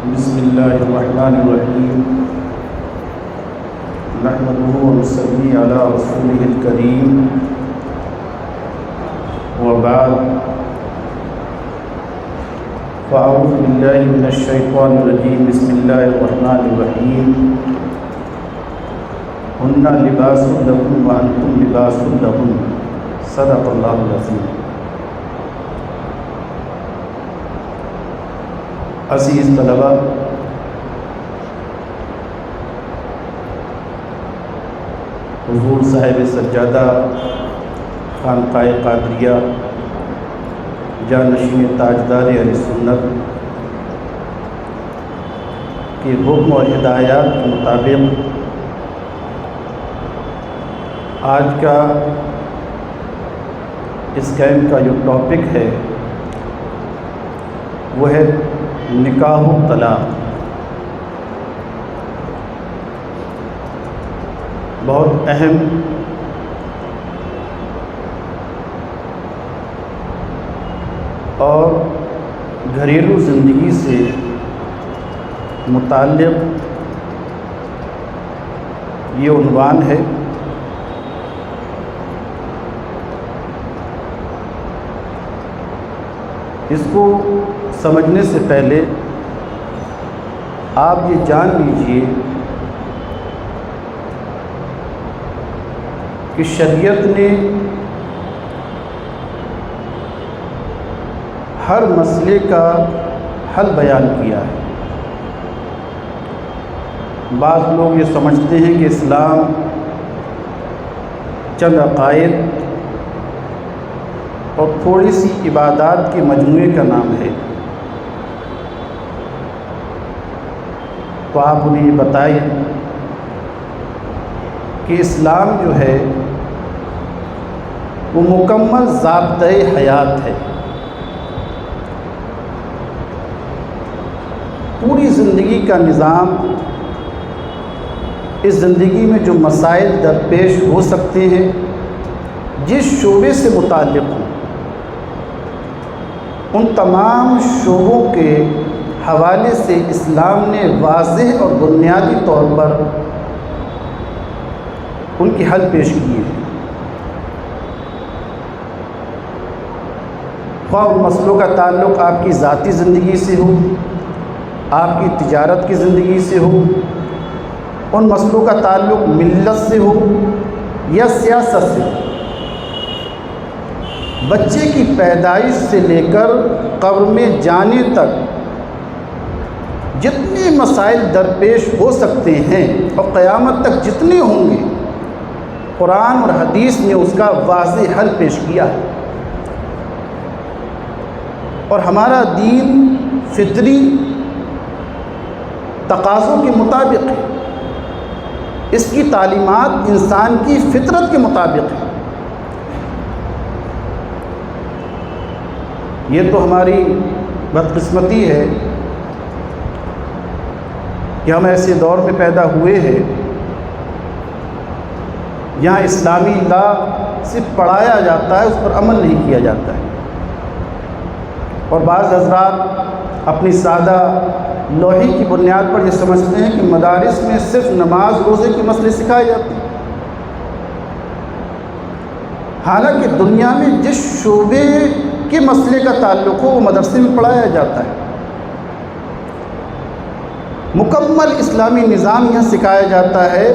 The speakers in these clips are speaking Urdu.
بسم اللہ الرحمن الرحیم نحمده ونصلی علی رسولہ الکریم وبعد فاعوذ باللہ من الشیطان الرجیم بسم اللہ الرحمن الرحیم ہن لباس لکم وانتم لباس لہن صدق اللہ العظیم۔ عزیز طلبہ، حضور صاحب سجادہ خانقاہ قادریہ جانشین تاجدار اہل سنت کے حکم و ہدایات کے مطابق آج کا اس کیمپ کا جو ٹاپک ہے وہ ہے نکاح و طلاق۔ بہت اہم اور گھریلو زندگی سے متعلق یہ عنوان ہے۔ اس کو سمجھنے سے پہلے آپ یہ جان لیجئے کہ شریعت نے ہر مسئلے کا حل بیان کیا ہے۔ بعض لوگ یہ سمجھتے ہیں کہ اسلام چند عقائد اور تھوڑی سی عبادات کے مجموعے کا نام ہے، تو آپ انہیں یہ بتائیں کہ اسلام جو ہے وہ مکمل ضابطۂ حیات ہے۔ پوری زندگی کا نظام، اس زندگی میں جو مسائل درپیش ہو سکتے ہیں جس شعبے سے متعلق ہوں، ان تمام شعبوں کے حوالے سے اسلام نے واضح اور بنیادی طور پر ان کے حل پیش کیے ہیں۔ خواہ ان مسئلوں کا تعلق آپ کی ذاتی زندگی سے ہو، آپ کی تجارت کی زندگی سے ہو، ان مسئلوں کا تعلق ملت سے ہو یا سیاست سے ہو، بچے کی پیدائش سے لے کر قبر میں جانے تک جتنے مسائل درپیش ہو سکتے ہیں اور قیامت تک جتنے ہوں گے، قرآن اور حدیث نے اس کا واضح حل پیش کیا ہے۔ اور ہمارا دین فطری تقاضوں کے مطابق ہے، اس کی تعلیمات انسان کی فطرت کے مطابق ہے۔ یہ تو ہماری بدقسمتی ہے کہ ہم ایسے دور میں پیدا ہوئے ہیں یہاں اسلامی لا صرف پڑھایا جاتا ہے، اس پر عمل نہیں کیا جاتا ہے، اور بعض حضرات اپنی سادہ لوحی کی بنیاد پر یہ سمجھتے ہیں کہ مدارس میں صرف نماز روزے کے مسئلے سکھائے جاتے ہیں، حالانکہ دنیا میں جس شعبے کے مسئلے کا تعلق ہو وہ مدرسے میں پڑھایا جاتا ہے۔ مکمل اسلامی نظام یہاں سکھایا جاتا ہے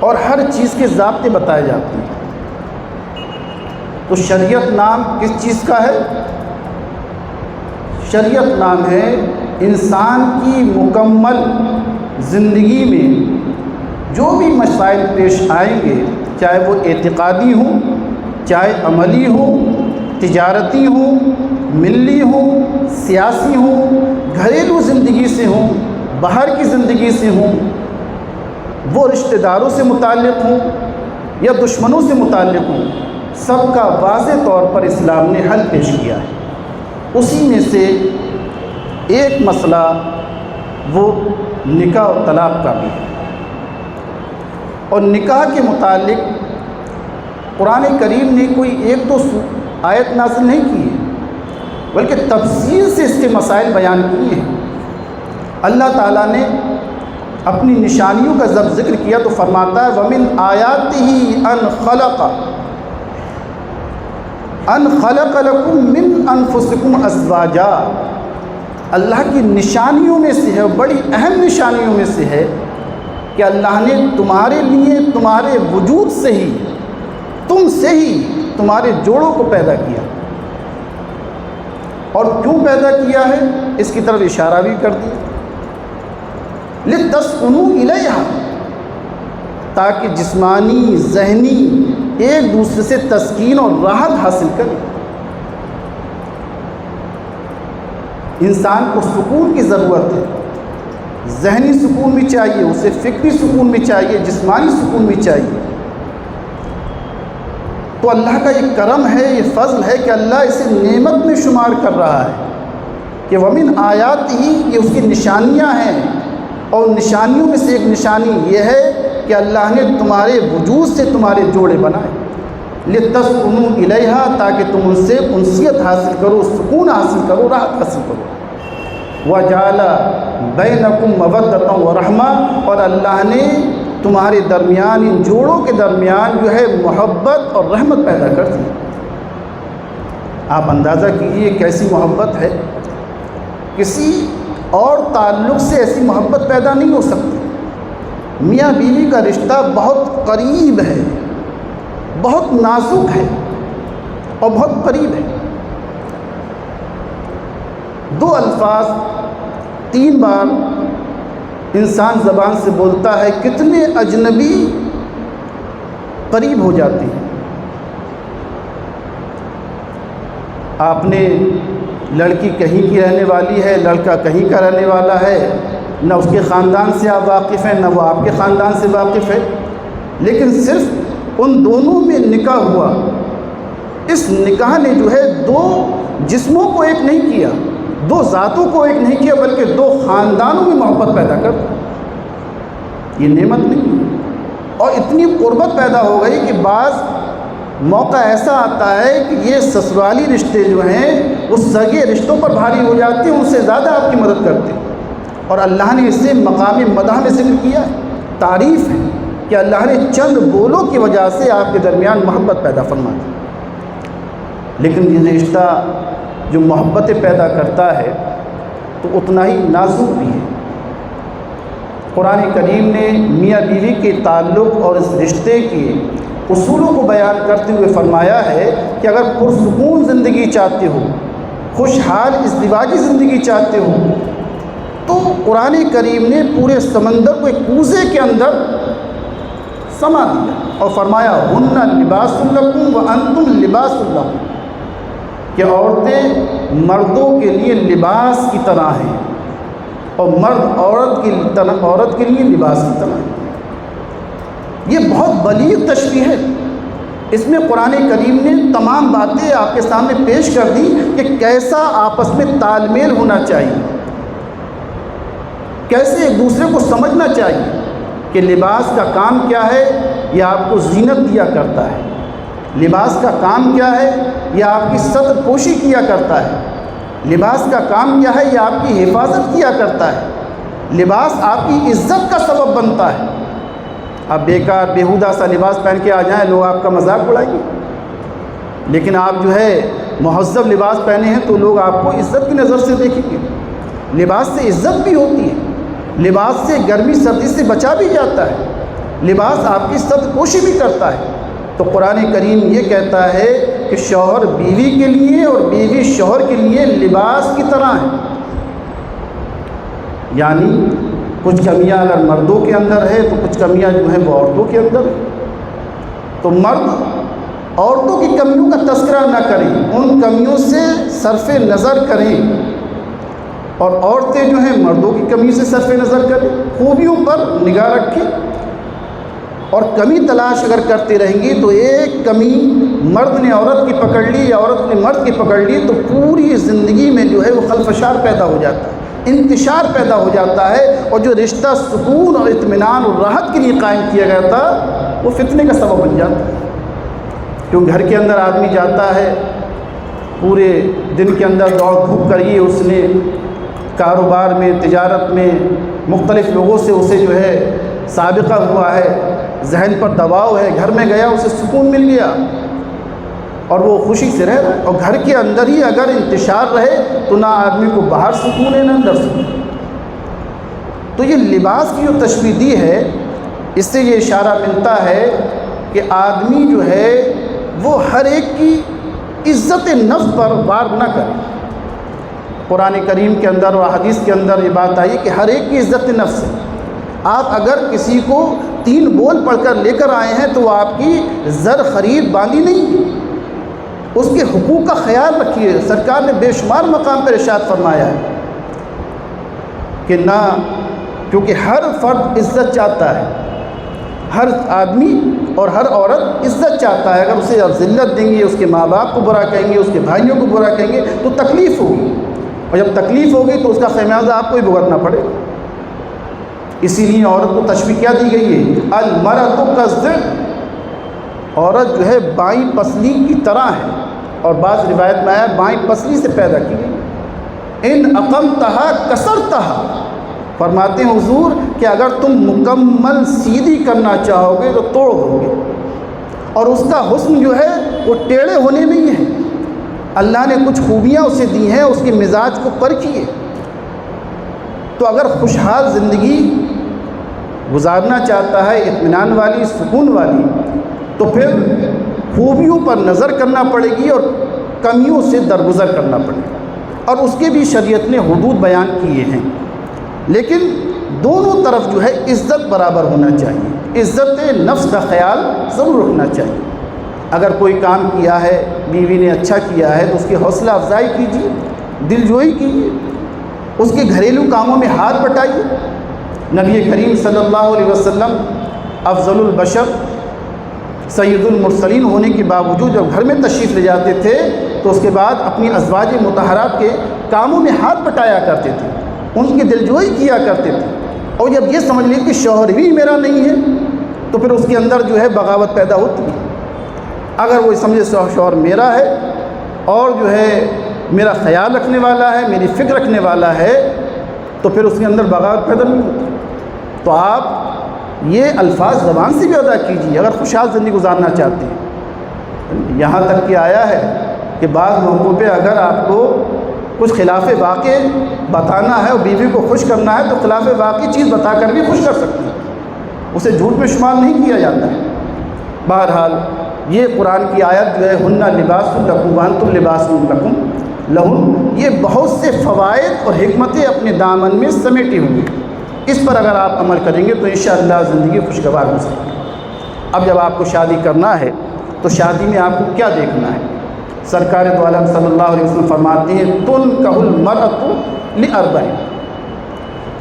اور ہر چیز کے ضابطے بتائے جاتے ہیں۔ تو شریعت نام کس چیز کا ہے؟ شریعت نام ہے انسان کی مکمل زندگی میں جو بھی مسائل پیش آئیں گے، چاہے وہ اعتقادی ہوں، چاہے عملی ہوں، تجارتی ہوں، ملی ہوں، سیاسی ہوں، گھریلو زندگی سے ہوں، باہر کی زندگی سے ہوں، وہ رشتہ داروں سے متعلق ہوں یا دشمنوں سے متعلق ہوں، سب کا واضح طور پر اسلام نے حل پیش کیا ہے۔ اسی میں سے ایک مسئلہ وہ نکاح و طلاق کا بھی ہے، اور نکاح کے متعلق قرآن کریم نے کوئی ایک دو آیت نازل نہیں کی ہے، بلکہ تفصیل سے اس کے مسائل بیان کیے ہیں۔ اللہ تعالیٰ نے اپنی نشانیوں کا جب ذکر کیا تو فرماتا ہے وَمِنْ آيَاتِهِ أَنْ خَلَقَ لَكُم مِّنْ أَنفُسِكُمْ أَزْوَاجًا، اللہ کی نشانیوں میں سے ہے، بڑی اہم نشانیوں میں سے ہے کہ اللہ نے تمہارے لیے تمہارے وجود سے ہی، تم سے ہی تمہارے جوڑوں کو پیدا کیا۔ اور کیوں پیدا کیا ہے اس کی طرف اشارہ بھی کر دیا، لِتَسْكُنُوا إِلَيْهَا، تاکہ جسمانی ذہنی ایک دوسرے سے تسکین اور راحت حاصل کریں۔ انسان کو سکون کی ضرورت ہے، ذہنی سکون بھی چاہیے اسے، فکری سکون بھی چاہیے، جسمانی سکون بھی چاہیے۔ تو اللہ کا یہ کرم ہے، یہ فضل ہے کہ اللہ اسے نعمت میں شمار کر رہا ہے کہ وَمِنْ آيَاتِهِ، یہ اس کی نشانیاں ہیں، اور نشانیوں میں سے ایک نشانی یہ ہے کہ اللہ نے تمہارے وجود سے تمہارے جوڑے بنائے، لِتَسْكُنُوا إِلَيْهَا، تاکہ تم ان سے انسیت حاصل کرو، سکون حاصل کرو، راحت حاصل کرو۔ وَجَعَلَ بَيْنَكُمْ مَوَدَّةً وَرَحْمَةً، اور اللہ نے تمہارے درمیان، ان جوڑوں کے درمیان جو ہے محبت اور رحمت پیدا کر دی۔ آپ اندازہ کیجیے کیسی محبت ہے، کسی اور تعلق سے ایسی محبت پیدا نہیں ہو سکتی۔ میاں بیوی کا رشتہ بہت قریب ہے، بہت نازک ہے اور بہت قریب ہے۔ دو الفاظ 3 بار انسان زبان سے بولتا ہے، کتنے اجنبی قریب ہو جاتے ہیں۔ آپ نے لڑکی کہیں کی رہنے والی ہے، لڑکا کہیں کا رہنے والا ہے، نہ اس کے خاندان سے آپ واقف ہیں، نہ وہ آپ کے خاندان سے واقف ہے، لیکن صرف ان دونوں میں نکاح ہوا۔ اس نکاح نے جو ہے 2 جسموں کو ایک نہیں کیا، 2 ذاتوں کو ایک نہیں کیا، بلکہ 2 خاندانوں میں محبت پیدا کر دی۔ یہ نعمت نہیں، اور اتنی قربت پیدا ہو گئی کہ بعض موقع ایسا آتا ہے کہ یہ سسرالی رشتے جو ہیں وہ سگے رشتوں پر بھاری ہو جاتے ہیں، ان سے زیادہ آپ کی مدد کرتے ہیں۔ اور اللہ نے اسے مقام مدح میں ذکر کیا، تعریف ہے کہ اللہ نے چند بولوں کی وجہ سے آپ کے درمیان محبت پیدا فرما دی۔ لیکن یہ رشتہ جو محبتیں پیدا کرتا ہے تو اتنا ہی نازک بھی ہے۔ قرآن کریم نے میاں بیوی کے تعلق اور اس رشتے کے اصولوں کو بیان کرتے ہوئے فرمایا ہے کہ اگر پرسکون زندگی چاہتے ہو، خوشحال ازدواجی زندگی چاہتے ہو، تو قرآن کریم نے پورے سمندر کو ایک کوزے کے اندر سما دیا اور فرمایا ہن لباس لکم وانتم لباس لہن، کہ عورتیں مردوں کے لیے لباس کی طرح ہیں اور مرد عورت کے لیے لباس کی طرح ہیں۔ یہ بہت بلیغ تشریح ہے، اس میں قرآن کریم نے تمام باتیں آپ کے سامنے پیش کر دی کہ کیسا آپس میں تال میل ہونا چاہیے، کیسے ایک دوسرے کو سمجھنا چاہیے کہ لباس کا کام کیا ہے، یہ آپ کو زینت دیا کرتا ہے، لباس کا کام کیا ہے، یہ آپ کی ستر پوشی کیا کرتا ہے، لباس کا کام کیا ہے، یہ آپ کی حفاظت کیا کرتا ہے، لباس آپ کی عزت کا سبب بنتا ہے۔ آپ بیکار بیہودہ سا لباس پہن کے آ جائیں، لوگ آپ کا مذاق اڑائیں گے، لیکن آپ جو ہے مہذب لباس پہنے ہیں تو لوگ آپ کو عزت کی نظر سے دیکھیں گے۔ لباس سے عزت بھی ہوتی ہے، لباس سے گرمی سردی سے بچا بھی جاتا ہے، لباس آپ کی ستر پوشی بھی کرتا ہے۔ تو قرآن کریم یہ کہتا ہے کہ شوہر بیوی کے لیے اور بیوی شوہر کے لیے لباس کی طرح ہے، یعنی کچھ کمیاں اگر مردوں کے اندر ہے تو کچھ کمیاں جو ہیں وہ عورتوں کے اندر ہے۔ تو مرد عورتوں کی کمیوں کا تذکرہ نہ کریں، ان کمیوں سے صرف نظر کریں، اور عورتیں جو ہیں مردوں کی کمی سے صرف نظر کریں، خوبیوں پر نگاہ رکھیں، اور کمی تلاش اگر کرتے رہیں گی تو ایک کمی مرد نے عورت کی پکڑ لی یا عورت نے مرد کی پکڑ لی تو پوری زندگی میں جو ہے وہ خلفشار پیدا ہو جاتا ہے، انتشار پیدا ہو جاتا ہے، اور جو رشتہ سکون اور اطمینان اور راحت کے لیے قائم کیا گیا تھا وہ فتنے کا سبب بن جاتا ہے۔ کیوں گھر کے اندر آدمی جاتا ہے پورے دن کے اندر دوڑ دھوپ کری، اس نے کاروبار میں، تجارت میں مختلف لوگوں سے اسے جو ہے سابقہ ہوا ہے، ذہن پر دباؤ ہے، گھر میں گیا اسے سکون مل گیا اور وہ خوشی سے رہ رہا ہے۔ اور گھر کے اندر ہی اگر انتشار رہے تو نہ آدمی کو باہر سکون ہے نہ اندر سکون۔ تو یہ لباس کی جو تشبیہ دی ہے، اس سے یہ اشارہ ملتا ہے کہ آدمی جو ہے وہ ہر ایک کی عزت نفس پر وار نہ کرے۔ قرآن کریم کے اندر اور حدیث کے اندر یہ بات آئی کہ ہر ایک کی عزت نفس ہے۔ آپ اگر کسی کو 3 بول پڑھ کر لے کر آئے ہیں تو وہ آپ کی زر خرید باندھی نہیں ہے، اس کے حقوق کا خیال رکھیے۔ سرکار نے بے شمار مقام پر ارشاد فرمایا ہے کہ نہ، کیونکہ ہر فرد عزت چاہتا ہے، ہر آدمی اور ہر عورت عزت چاہتا ہے۔ اگر اسے آپ ذلت دیں گے، اس کے ماں باپ کو برا کہیں گے، اس کے بھائیوں کو برا کہیں گے تو تکلیف ہوگی، اور جب تکلیف ہوگی تو اس کا خمیازہ آپ کو ہی بھگتنا پڑے گا۔ اسی لیے عورت کو تشبیہ کیا دی گئی ہے؟ المرأۃ کالذئب، عورت جو ہے بائیں پسلی کی طرح ہے، اور بعض روایت میں آیا بائیں پسلی سے پیدا کی گئی۔ ان اقمتہا کسرتہا، فرماتے ہیں حضور کہ اگر تم مکمل سیدھی کرنا چاہو گے تو توڑ دو گے، اور اس کا حسن جو ہے وہ ٹیڑھے ہونے نہیں ہے۔ اللہ نے کچھ خوبیاں اسے دی ہیں، اس کے مزاج کو پرکھیے۔ تو اگر خوشحال زندگی گزارنا چاہتا ہے، اطمینان والی، سکون والی، تو پھر خوبیوں پر نظر کرنا پڑے گی اور کمیوں سے درگزر کرنا پڑے گا، اور اس کے بھی شریعت نے حدود بیان کیے ہیں۔ لیکن دونوں طرف جو ہے عزت برابر ہونا چاہیے، عزت نفس کا خیال ضرور رکھنا چاہیے۔ اگر کوئی کام کیا ہے، بیوی نے اچھا کیا ہے تو اس کی حوصلہ افزائی کیجیے، دل جوئی کیجیے، اس کے گھریلو کاموں میں ہاتھ بٹائیے۔ نبی کریم صلی اللہ علیہ وسلم افضل البشر، سید المرسلین ہونے کے باوجود جب گھر میں تشریف لے جاتے تھے تو اس کے بعد اپنی ازواج مطہرات کے کاموں میں ہاتھ بٹایا کرتے تھے، ان کی دلجوئی کیا کرتے تھے۔ اور جب یہ سمجھ لیں کہ شوہر بھی میرا نہیں ہے تو پھر اس کے اندر جو ہے بغاوت پیدا ہوتی ہے۔ اگر وہ سمجھے شوہر میرا ہے اور جو ہے میرا خیال رکھنے والا ہے، میری فکر رکھنے والا ہے، تو پھر اس کے اندر بغاوت پیدا نہیں ہوتی۔ تو آپ یہ الفاظ زبان سے بھی ادا کیجیے اگر خوشحال زندگی گزارنا چاہتے ہیں۔ یہاں تک کہ آیا ہے کہ بعض موقعوں پہ اگر آپ کو کچھ خلاف واقع بتانا ہے اور بیوی کو خوش کرنا ہے تو خلاف واقع چیز بتا کر بھی خوش کر سکتے ہیں، اسے جھوٹ میں شمار نہیں کیا جاتا ہے۔ بہرحال یہ قرآن کی آیت جو ہے ہن لباس لکم وانتم لباس لکم لہن، یہ بہت سے فوائد اور حکمتیں اپنے دامن میں سمیٹی ہوئی۔ اس پر اگر آپ عمل کریں گے تو انشاءاللہ زندگی خوشگوار ہو سکے گی۔ اب جب آپ کو شادی کرنا ہے تو شادی میں آپ کو کیا دیکھنا ہے؟ سرکار دو عالم صلی اللہ علیہ وسلم فرماتے ہیں تنکح المرأۃ لاربع،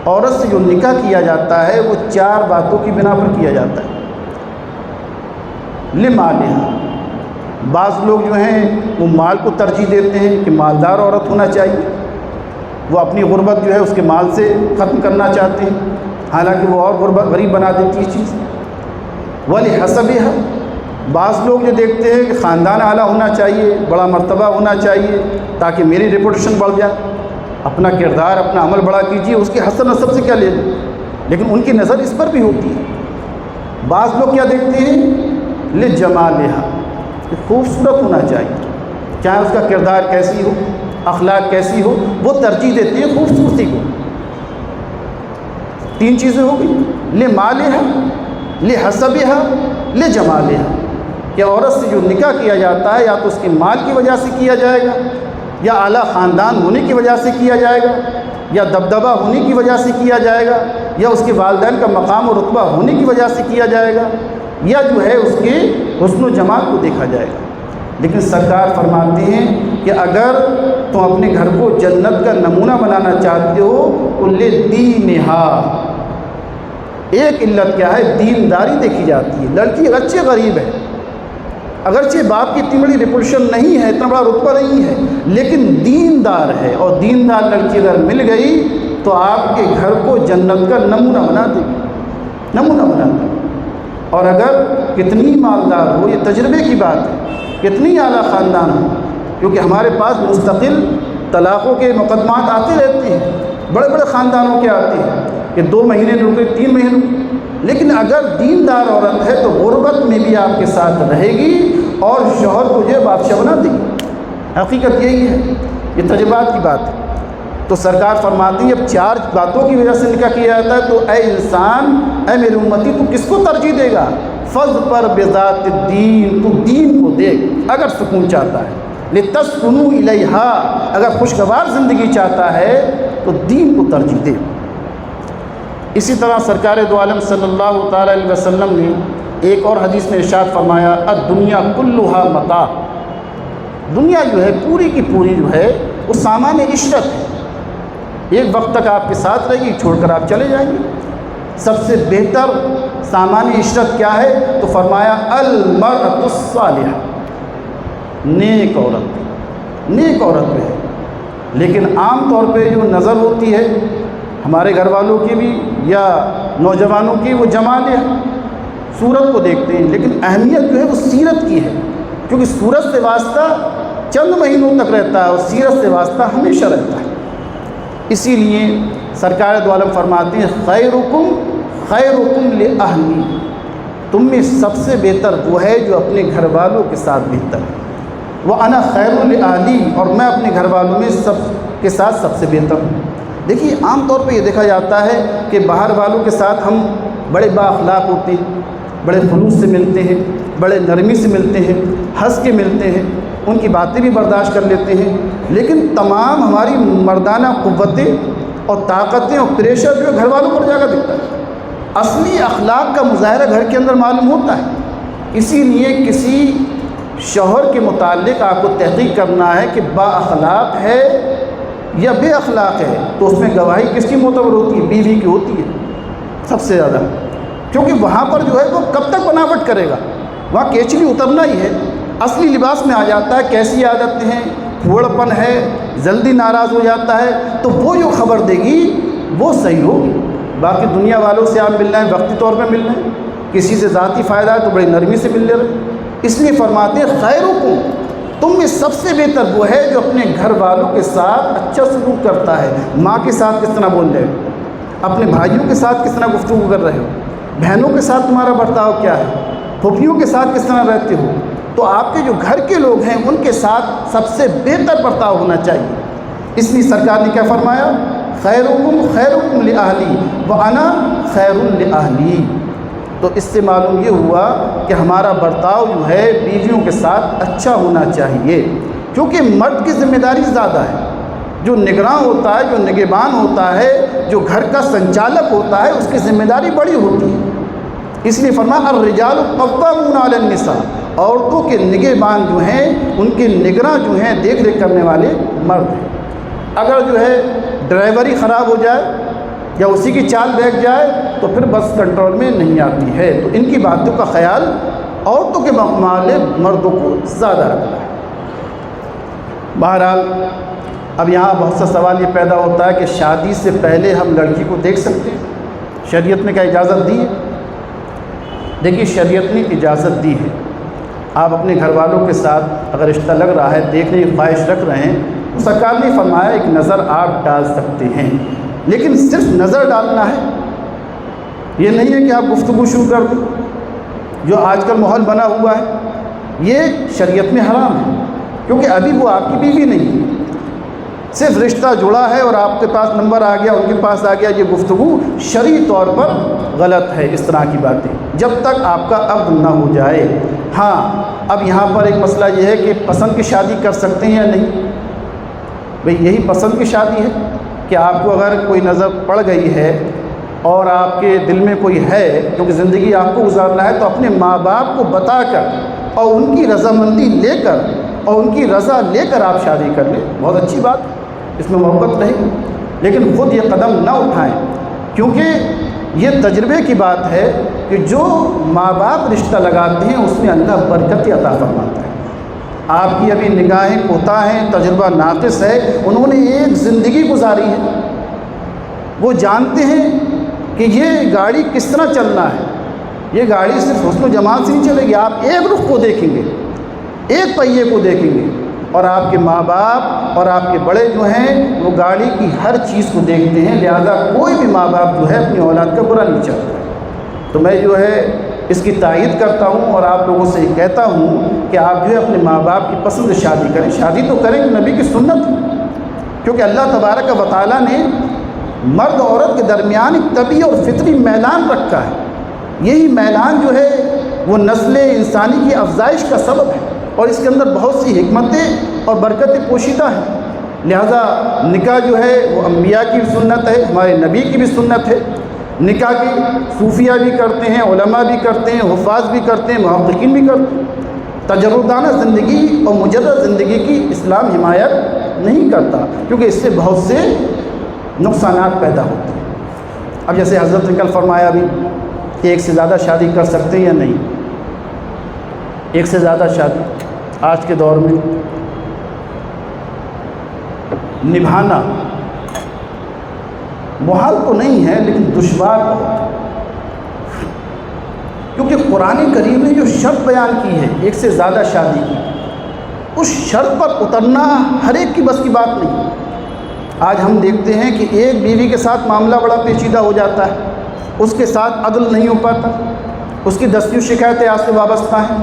عورت سے جو نکاح کیا جاتا ہے وہ 4 باتوں کی بنا پر کیا جاتا ہے۔ لمالہا، بعض لوگ جو ہیں وہ مال کو ترجیح دیتے ہیں کہ مالدار عورت ہونا چاہیے، وہ اپنی غربت جو ہے اس کے مال سے ختم کرنا چاہتے ہیں، حالانکہ وہ اور غریب بنا دیتی ہے چیز۔ ولحسبہا، بعض لوگ جو دیکھتے ہیں کہ خاندان اعلیٰ ہونا چاہیے، بڑا مرتبہ ہونا چاہیے تاکہ میری ریپوٹیشن بڑھ جائے، اپنا کردار اپنا عمل بڑا کیجیے، اس کے حسب نسب سے کیا لے لیں، لیکن ان کی نظر اس پر بھی ہوتی ہے۔ بعض لوگ کیا دیکھتے ہیں لجمالہا، کہ خوبصورت ہونا چاہیے، چاہے اس کا کردار کیسی ہو، اخلاق کیسی ہو، وہ ترجیح دیتے ہیں خوبصورتی کو۔ 3 چیزیں ہو گئی، لمالہا، لحسبہا، لجمالہا، کہ عورت سے جو نکاح کیا جاتا ہے یا تو اس کے مال کی وجہ سے کیا جائے گا، یا اعلیٰ خاندان ہونے کی وجہ سے کیا جائے گا، یا دبدبہ ہونے کی وجہ سے کیا جائے گا، یا اس کے والدین کا مقام و رتبہ ہونے کی وجہ سے کیا جائے گا، یا جو ہے اس کے حسن و جمال کو دیکھا جائے گا۔ لیکن سرکار فرماتے ہیں کہ اگر تم اپنے گھر کو جنت کا نمونہ بنانا چاہتے ہو تو لدینہا، ایک علت کیا ہے؟ دینداری دیکھی جاتی ہے۔ لڑکی اگرچہ غریب ہے، اگرچہ باپ کی اتنی بڑی ریپوٹیشن نہیں ہے، اتنا بڑا رتبہ نہیں ہے، لیکن دیندار ہے، اور دیندار لڑکی اگر مل گئی تو آپ کے گھر کو جنت کا نمونہ بنا دے گی، نمونہ بنا دے گی۔ اور اگر کتنی مالدار ہو، یہ تجربے کی بات ہے، کتنی اعلیٰ خاندان ہو، کیونکہ ہمارے پاس مستقل طلاقوں کے مقدمات آتے رہتے ہیں، بڑے بڑے خاندانوں کے آتے ہیں کہ 2 مہینے رکے، 3 مہینے، لیکن اگر دیندار عورت ہے تو غربت میں بھی آپ کے ساتھ رہے گی اور شوہر کو جو بادشاہ بنا دے گی۔ حقیقت یہی ہے، یہ تجربات کی بات ہے۔ تو سرکار فرماتی ہے اب 4 باتوں کی وجہ سے نکاح کیا جاتا ہے، تو اے انسان، اے میری امتی، تو کس کو ترجیح دے گا؟ فض پر بذات الدین، تو دین کو دیکھ اگر سکون چاہتا ہے، لتسکنوا الیہا، اگر خوشگوار زندگی چاہتا ہے تو دین کو ترجیح دے۔ اسی طرح سرکار دو عالم صلی اللہ تعالی علیہ وسلم نے ایک اور حدیث میں ارشاد فرمایا، الدنیا کلھا متاع، دنیا جو ہے پوری کی پوری جو ہے وہ سامان عشرت ہے، ایک وقت تک آپ کے ساتھ رہے گی، چھوڑ کر آپ چلے جائیں گے۔ سب سے بہتر سامان عشرت کیا ہے؟ تو فرمایا المرأۃ الصالحہ، نیک عورت، نیک عورت جو ہے۔ لیکن عام طور پہ جو نظر ہوتی ہے ہمارے گھر والوں کی بھی یا نوجوانوں کی، وہ جمال ہے، صورت کو دیکھتے ہیں، لیکن اہمیت جو ہے وہ سیرت کی ہے، کیونکہ صورت سے واسطہ چند مہینوں تک رہتا ہے اور سیرت سے واسطہ ہمیشہ رہتا ہے۔ اسی لیے سرکار دو عالم فرماتے ہیں، خیرکم خیرکم لأہلی، تم میں سب سے بہتر وہ ہے جو اپنے گھر والوں کے ساتھ بہتر ہے، وَأَنَا خَيْرٌ لِأَهْلِي، اور میں اپنے گھر والوں میں سب کے ساتھ سب سے بہتر ہوں۔ دیکھیے عام طور پہ یہ دیکھا جاتا ہے کہ باہر والوں کے ساتھ ہم بڑے با اخلاق ہوتے ہیں، بڑے خلوص سے ملتے ہیں، بڑے نرمی سے ملتے ہیں، ہنس کے ملتے ہیں، ان کی باتیں بھی برداشت کر لیتے ہیں، لیکن تمام ہماری مردانہ قوتیں اور طاقتیں اور پریشر جو گھر والوں پر جا کر دکھتا ہے۔ اصلی اخلاق کا مظاہرہ گھر کے اندر معلوم ہوتا ہے۔ اسی لیے کسی شوہر کے متعلق آپ کو تحقیق کرنا ہے کہ با اخلاق ہے یا بے اخلاق ہے، تو اس میں گواہی کس کی معتبر ہوتی ہے؟ بیوی کی ہوتی ہے سب سے زیادہ، کیونکہ وہاں پر جو ہے وہ کب تک بناوٹ کرے گا، وہاں کیچلی اترنا ہی ہے، اصلی لباس میں آ جاتا ہے۔ کیسی عادتیں ہیں، پھوڑپن ہے، جلدی ناراض ہو جاتا ہے، تو وہ جو خبر دے گی وہ صحیح ہوگی۔ باقی دنیا والوں سے آپ مل رہے ہیں، وقتی طور پہ مل رہے ہیں، کسی سے ذاتی فائدہ ہے تو بڑی نرمی سے مل لے رہے ہیں۔ اس لیے فرماتے ہیں خیرکم، تم میں سب سے بہتر وہ ہے جو اپنے گھر والوں کے ساتھ اچھا سلوک کرتا ہے۔ ماں کے ساتھ کس طرح بول رہے ہو، اپنے بھائیوں کے ساتھ کس طرح گفتگو کر رہے ہو، بہنوں کے ساتھ تمہارا برتاؤ کیا ہے، پھوپھیوں کے ساتھ کس طرح رہتے ہو، تو آپ کے جو گھر کے لوگ ہیں ان کے ساتھ سب سے بہتر برتاؤ ہونا چاہیے۔ اس لیے سرکار نے کیا فرمایا؟ خیرکم خیرکم لأہلی وأنا خیر لأہلی۔ تو اس سے معلوم یہ ہوا کہ ہمارا برتاؤ جو ہے بیویوں کے ساتھ اچھا ہونا چاہیے، کیونکہ مرد کی ذمہ داری زیادہ ہے، جو نگراں ہوتا ہے، جو نگہبان ہوتا ہے، جو گھر کا سنچالک ہوتا ہے، اس کی ذمہ داری بڑی ہوتی ہے۔ اس لیے فرمایا الرجال قوامون علی النساء، عورتوں کے نگہبان جو ہیں، ان کے نگراں جو ہیں، دیکھ ریکھ کرنے والے مرد ہیں۔ اگر جو ہے ڈرائیوری خراب ہو جائے یا اسی کی چال بیٹھ جائے تو پھر بس کنٹرول میں نہیں آتی ہے، تو ان کی باتوں کا خیال عورتوں کے مقابلے مردوں کو زیادہ رکھنا ہے۔ بہرحال اب یہاں بہت سا سوال یہ پیدا ہوتا ہے کہ شادی سے پہلے ہم لڑکی کو دیکھ سکتے ہیں؟ شریعت نے کیا اجازت دی ہے؟ دیکھیے شریعت نے اجازت دی ہے، آپ اپنے گھر والوں کے ساتھ اگر رشتہ لگ رہا ہے، دیکھنے کی خواہش رکھ رہے ہیں، تو سرکار نے فرمایا ایک نظر آپ ڈال سکتے ہیں، لیکن صرف نظر ڈالنا ہے، یہ نہیں ہے کہ آپ گفتگو شروع کر دیں، جو آج کل ماحول بنا ہوا ہے، یہ شریعت میں حرام ہے، کیونکہ ابھی وہ آپ کی بیوی نہیں ہے، صرف رشتہ جڑا ہے اور آپ کے پاس نمبر آ گیا، ان کے پاس آ گیا، یہ گفتگو شرعی طور پر غلط ہے۔ اس طرح کی باتیں جب تک آپ کا عقد نہ ہو جائے۔ ہاں اب یہاں پر ایک مسئلہ یہ ہے کہ پسند کی شادی کر سکتے ہیں یا نہیں؟ بھئی یہی پسند کی شادی ہے کہ آپ کو اگر کوئی نظر پڑ گئی ہے اور آپ کے دل میں کوئی ہے، کیونکہ زندگی آپ کو گزارنا ہے، تو اپنے ماں باپ کو بتا کر اور ان کی رضامندی لے کر اور ان کی رضا لے کر آپ شادی کر لیں، بہت اچھی بات ہے، اس میں محبت نہیں، لیکن خود یہ قدم نہ اٹھائیں، کیونکہ یہ تجربے کی بات ہے کہ جو ماں باپ رشتہ لگاتے ہیں اس میں اللہ برکت عطا فرماتا ہے۔ آپ کی ابھی نگاہیں کوتاہ ہیں، تجربہ ناقص ہے، انہوں نے ایک زندگی گزاری ہے، وہ جانتے ہیں کہ یہ گاڑی کس طرح چلنا ہے، یہ گاڑی صرف حسن و جمال سے نہیں چلے گی، آپ ایک رخ کو دیکھیں گے، ایک پہیے کو دیکھیں گے، اور آپ کے ماں باپ اور آپ کے بڑے جو ہیں وہ گاڑی کی ہر چیز کو دیکھتے ہیں، لہذا کوئی بھی ماں باپ جو ہے اپنی اولاد کا برا نہیں چاہتا۔ تو میں جو ہے اس کی تائید کرتا ہوں اور آپ لوگوں سے یہ کہتا ہوں کہ آپ جو ہے اپنے ماں باپ کی پسند شادی کریں، شادی تو کریں کہ نبی کی سنت ہے، کیونکہ اللہ تبارک و تعالیٰ نے مرد اور عورت کے درمیان ایک طبعی اور فطری میلان رکھا ہے، یہی میلان جو ہے وہ نسل انسانی کی افزائش کا سبب ہے، اور اس کے اندر بہت سی حکمتیں اور برکتیں پوشیدہ ہیں۔ لہذا نکاح جو ہے وہ انبیاء کی بھی سنت ہے، ہمارے نبی کی بھی سنت ہے۔ نکاح کی صوفیہ بھی کرتے ہیں، علماء بھی کرتے ہیں، حفاظ بھی کرتے ہیں، محققین بھی کرتے ہیں۔ تجردانہ زندگی اور مجرد زندگی کی اسلام حمایت نہیں کرتا، کیونکہ اس سے بہت سے نقصانات پیدا ہوتے ہیں۔ اب جیسے حضرت نے کل فرمایا بھی کہ ایک سے زیادہ شادی کر سکتے ہیں یا نہیں، ایک سے زیادہ شادی آج کے دور میں نبھانا محال تو نہیں ہے، لیکن دشوار بہت ہے، کیونکہ قرآن کریم نے جو شرط بیان کی ہے ایک سے زیادہ شادی کی، اس شرط پر اترنا ہر ایک کی بس کی بات نہیں۔ آج ہم دیکھتے ہیں کہ ایک بیوی کے ساتھ معاملہ بڑا پیچیدہ ہو جاتا ہے، اس کے ساتھ عدل نہیں ہو پاتا، اس کی دستیوں شکایتیں آپ سے وابستہ ہیں،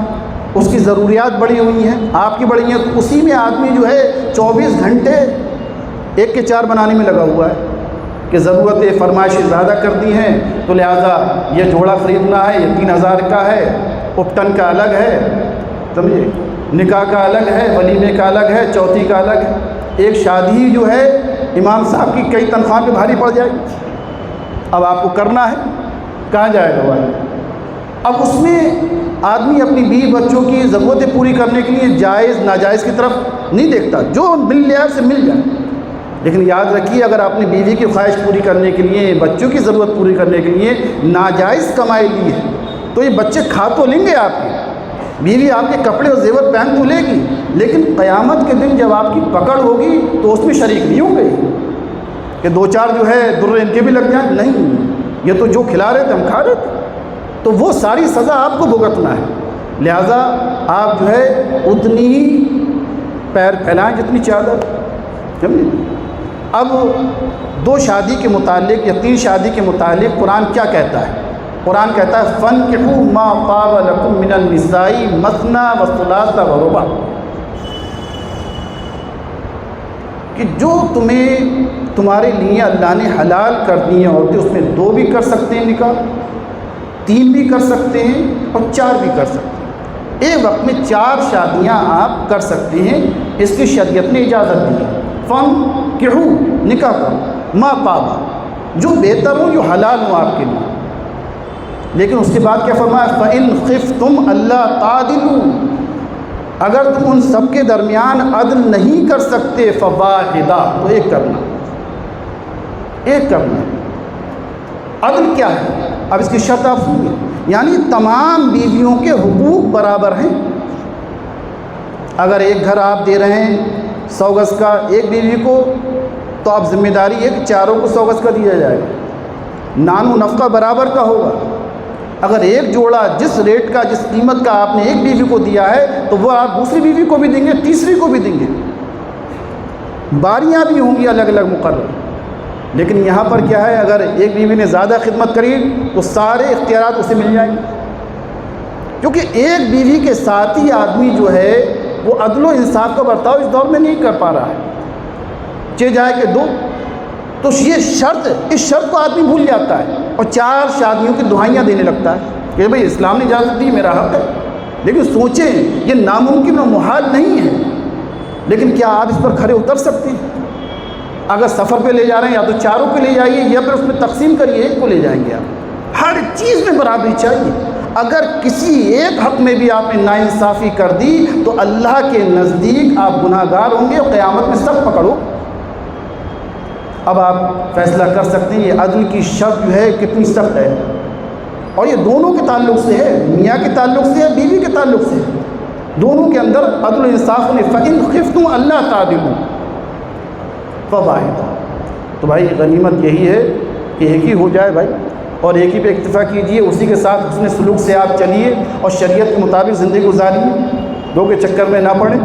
اس کی ضروریات بڑی ہوئی ہیں، آپ کی بڑی ہیں، تو اسی میں آدمی جو ہے 24 گھنٹے ایک کے چار بنانے میں لگا ہوا ہے کہ ضرورتیں فرمائشیں زیادہ کر دی ہیں، تو لہٰذا یہ جوڑا خریدنا ہے، یہ 3000 کا ہے، اپٹن کا الگ ہے، سمجھے، نکاح کا الگ ہے، ولیمے کا الگ ہے، چوتھی کا الگ ہے۔ ایک شادی جو ہے امام صاحب کی کئی تنخواہ پہ بھاری پڑ جائے گی، اب آپ کو کرنا ہے، کہاں جائے گا والے؟ اب اس میں آدمی اپنی بیوی بچوں کی ضرورتیں پوری کرنے کے لیے جائز ناجائز کی طرف نہیں دیکھتا، جو مل جائے اسے مل جائے، لیکن یاد رکھیے اگر آپ نے بیوی کی خواہش پوری کرنے کے لیے، بچوں کی ضرورت پوری کرنے کے لیے ناجائز کمائی لی ہے تو یہ بچے کھا تو لیں گے آپ کے، بیوی آپ کے کپڑے اور زیور پہن تو لے گی، لیکن قیامت کے دن جب آپ کی پکڑ ہوگی تو اس میں شریک نہیں ہوں گے کہ دو چار جو ہے در ان کے بھی لگ جائیں، نہیں، یہ تو جو کھلا رہے تھے ہم کھا رہے تھے، تو وہ ساری سزا آپ کو بھگتنا ہے۔ لہٰذا آپ جو ہے اتنی ہی پیر پھیلائیں جتنی چادر، سمجھے۔ اب 2 شادی کے متعلق یا 3 شادی کے متعلق قرآن کیا کہتا ہے؟ قرآن کہتا ہے فَانْكِحُوا مَا طَابَ لَكُم مِّنَ النِّسَاءِ مَثْنَىٰ وَثُلَاثَ وَرُبَاعَ، کہ جو تمہارے لیے اللہ نے حلال کر دی ہیں عورتیں، اس میں 2 بھی کر سکتے ہیں نکاح، 3 بھی کر سکتے ہیں اور 4 بھی کر سکتے ہیں، ایک وقت میں 4 شادیاں آپ کر سکتے ہیں، اس کی شریعت نے اجازت دی ہے۔ فَانْكِحُوا نکاح کرو، مَا طَابَ جو بہتر ہوں، جو حلال ہوں آپ کے لیے، لیکن اس کے بعد کیا فرمایا؟ فَإِنْ خِفْتُمْ أَلَّا تَعْدِلُوا اگر تم ان سب کے درمیان عدل نہیں کر سکتے فَوَاحِدَةٌ تو ایک کرنا، ایک کرنا۔ عدل کیا ہے؟ اب اس کی شرط آپ سنیے، یعنی تمام بیویوں کے حقوق برابر ہیں۔ اگر ایک گھر آپ دے رہے ہیں 100 گز کا ایک بیوی کو، تو آپ ذمہ داری ہے کہ چاروں کو 100 گز کا دیا جائے گا، نان و نفقہ برابر کا ہوگا۔ اگر ایک جوڑا جس ریٹ کا، جس قیمت کا آپ نے ایک بیوی کو دیا ہے، تو وہ آپ دوسری بیوی کو بھی دیں گے، تیسری کو بھی دیں گے، باریاں بھی ہوں گی الگ الگ مقرر۔ لیکن یہاں پر کیا ہے، اگر ایک بیوی نے زیادہ خدمت کری تو سارے اختیارات اسے مل جائیں گے، کیونکہ ایک بیوی کے ساتھ ہی آدمی جو ہے وہ عدل و انصاف کا برتاؤ اس دور میں نہیں کر پا رہا ہے، چہ جائے کہ 2، تو یہ شرط، اس شرط کو آدمی بھول جاتا ہے اور 4 شادیوں کی دہائیاں دینے لگتا ہے کہ بھئی اسلام نے اجازت دی، میرا حق ہے۔ لیکن سوچیں یہ ناممکن و محال نہیں ہے، لیکن کیا آپ اس پر کھڑے اتر سکتے ہیں؟ اگر سفر پہ لے جا رہے ہیں یا تو 4 کو لے جائیے یا پھر اس میں تقسیم کریے، 1 کو لے جائیں گے آپ۔ ہر چیز میں برابری چاہیے، اگر کسی ایک حق میں بھی آپ نے ناانصافی کر دی تو اللہ کے نزدیک آپ گناہ گار ہوں گے اور قیامت میں سخت پکڑو۔ اب آپ فیصلہ کر سکتے ہیں یہ عدل کی شرط جو ہے کتنی سخت ہے، اور یہ دونوں کے تعلق سے ہے، میاں کے تعلق سے ہے، بیوی کے تعلق سے ہے، دونوں کے اندر عدل و انصاف نے فَإِنْ خِفْتُمْ أَلَّا تَعْدِلُوا فَوَاحِدَةٌ تو بھائی غنیمت یہی ہے کہ ایک ہی ہو جائے بھائی، اور ایک ہی پہ اکتفا کیجئے، اسی کے ساتھ حسن سلوک سے آپ چلیے اور شریعت کے مطابق زندگی گزاریے، 2 کے چکر میں نہ پڑیں۔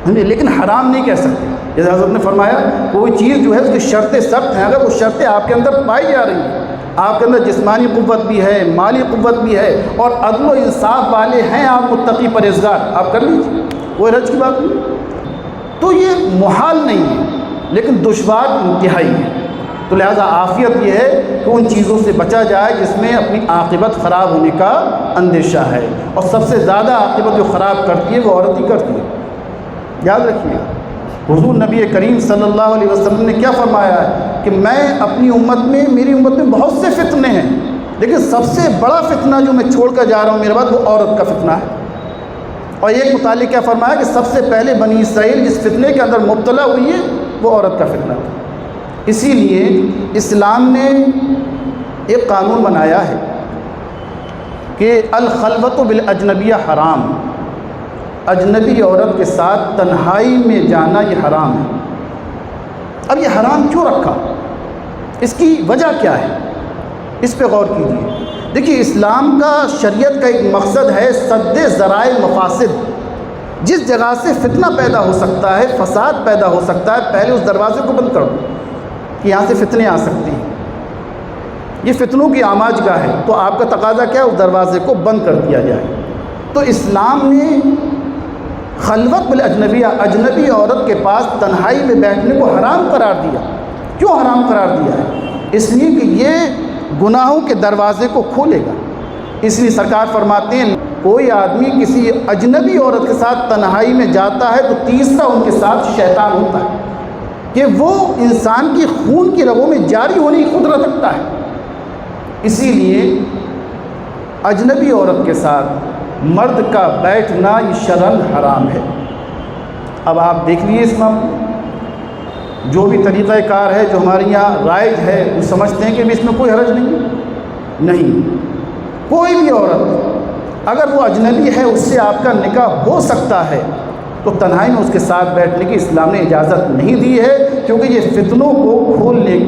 لیکن حرام نہیں کہہ سکتے. جیسے حضرت نے فرمایا کوئی چیز جو ہے اس کی شرطیں سخت ہیں، اگر وہ شرطیں آپ کے اندر پائی جا رہی ہیں، آپ کے اندر جسمانی قوت بھی ہے، مالی قوت بھی ہے، اور عدل و انصاف والے ہیں آپ، متقی پرہیزگار، آپ کر لیجیے، کوئی حرج کی بات نہیں. تو یہ محال نہیں ہے لیکن دشوار انتہائی ہے. تو لہٰذا عافیت یہ ہے کہ ان چیزوں سے بچا جائے جس میں اپنی عاقبت خراب ہونے کا اندیشہ ہے. اور سب سے زیادہ عاقبت جو خراب کرتی ہے وہ عورت ہی کرتی ہے، یاد رکھیے. حضور نبی کریم صلی اللہ علیہ وسلم نے کیا فرمایا ہے کہ میں اپنی امت میں، میری امت میں بہت سے فتنے ہیں، لیکن سب سے بڑا فتنہ جو میں چھوڑ کر جا رہا ہوں میرے بعد، وہ عورت کا فتنہ ہے. اور ایک متعلق کیا فرمایا کہ سب سے پہلے بنی اسرائیل جس فتنے کے اندر مبتلا ہوئی ہے وہ عورت کا فتنہ تھا. اسی لیے اسلام نے ایک قانون بنایا ہے کہ الخلوۃ بالاجنبیہ حرام، اجنبی عورت کے ساتھ تنہائی میں جانا یہ حرام ہے. اب یہ حرام کیوں رکھا، اس کی وجہ کیا ہے، اس پہ غور کیجیے. دیکھیے اسلام کا، شریعت کا ایک مقصد ہے سد ذرائع مفاسد. جس جگہ سے فتنہ پیدا ہو سکتا ہے، فساد پیدا ہو سکتا ہے، پہلے اس دروازے کو بند کر دو کہ یہاں سے فتنے آ سکتے ہیں. یہ فتنوں کی آماج گاہ ہے، تو آپ کا تقاضا کیا ہے، اس دروازے کو بند کر دیا جائے. تو اسلام نے خلوت بالاجنبیہ، اجنبی عورت کے پاس تنہائی میں بیٹھنے کو حرام قرار دیا. کیوں حرام قرار دیا ہے؟ اس لیے کہ یہ گناہوں کے دروازے کو کھولے گا. اس لیے سرکار فرماتے ہیں کوئی آدمی کسی اجنبی عورت کے ساتھ تنہائی میں جاتا ہے تو تیسرا ان کے ساتھ شیطان ہوتا ہے کہ وہ انسان کی خون کی رگوں میں جاری ہونے کی قدرت رکھتا ہے. اسی لیے اجنبی عورت کے ساتھ مرد کا بیٹھنا یہ شرعاً حرام ہے. اب آپ دیکھ لیجیے اس میں جو بھی طریقہ کار ہے جو ہمارے یہاں رائج ہے، وہ سمجھتے ہیں کہ اس میں کوئی حرج نہیں. کوئی بھی عورت اگر وہ اجنبی ہے اس سے آپ کا نکاح ہو سکتا ہے، تو تنہائی میں اس کے ساتھ بیٹھنے کی اسلام نے اجازت نہیں دی ہے، کیونکہ یہ فتنوں کو کھولنے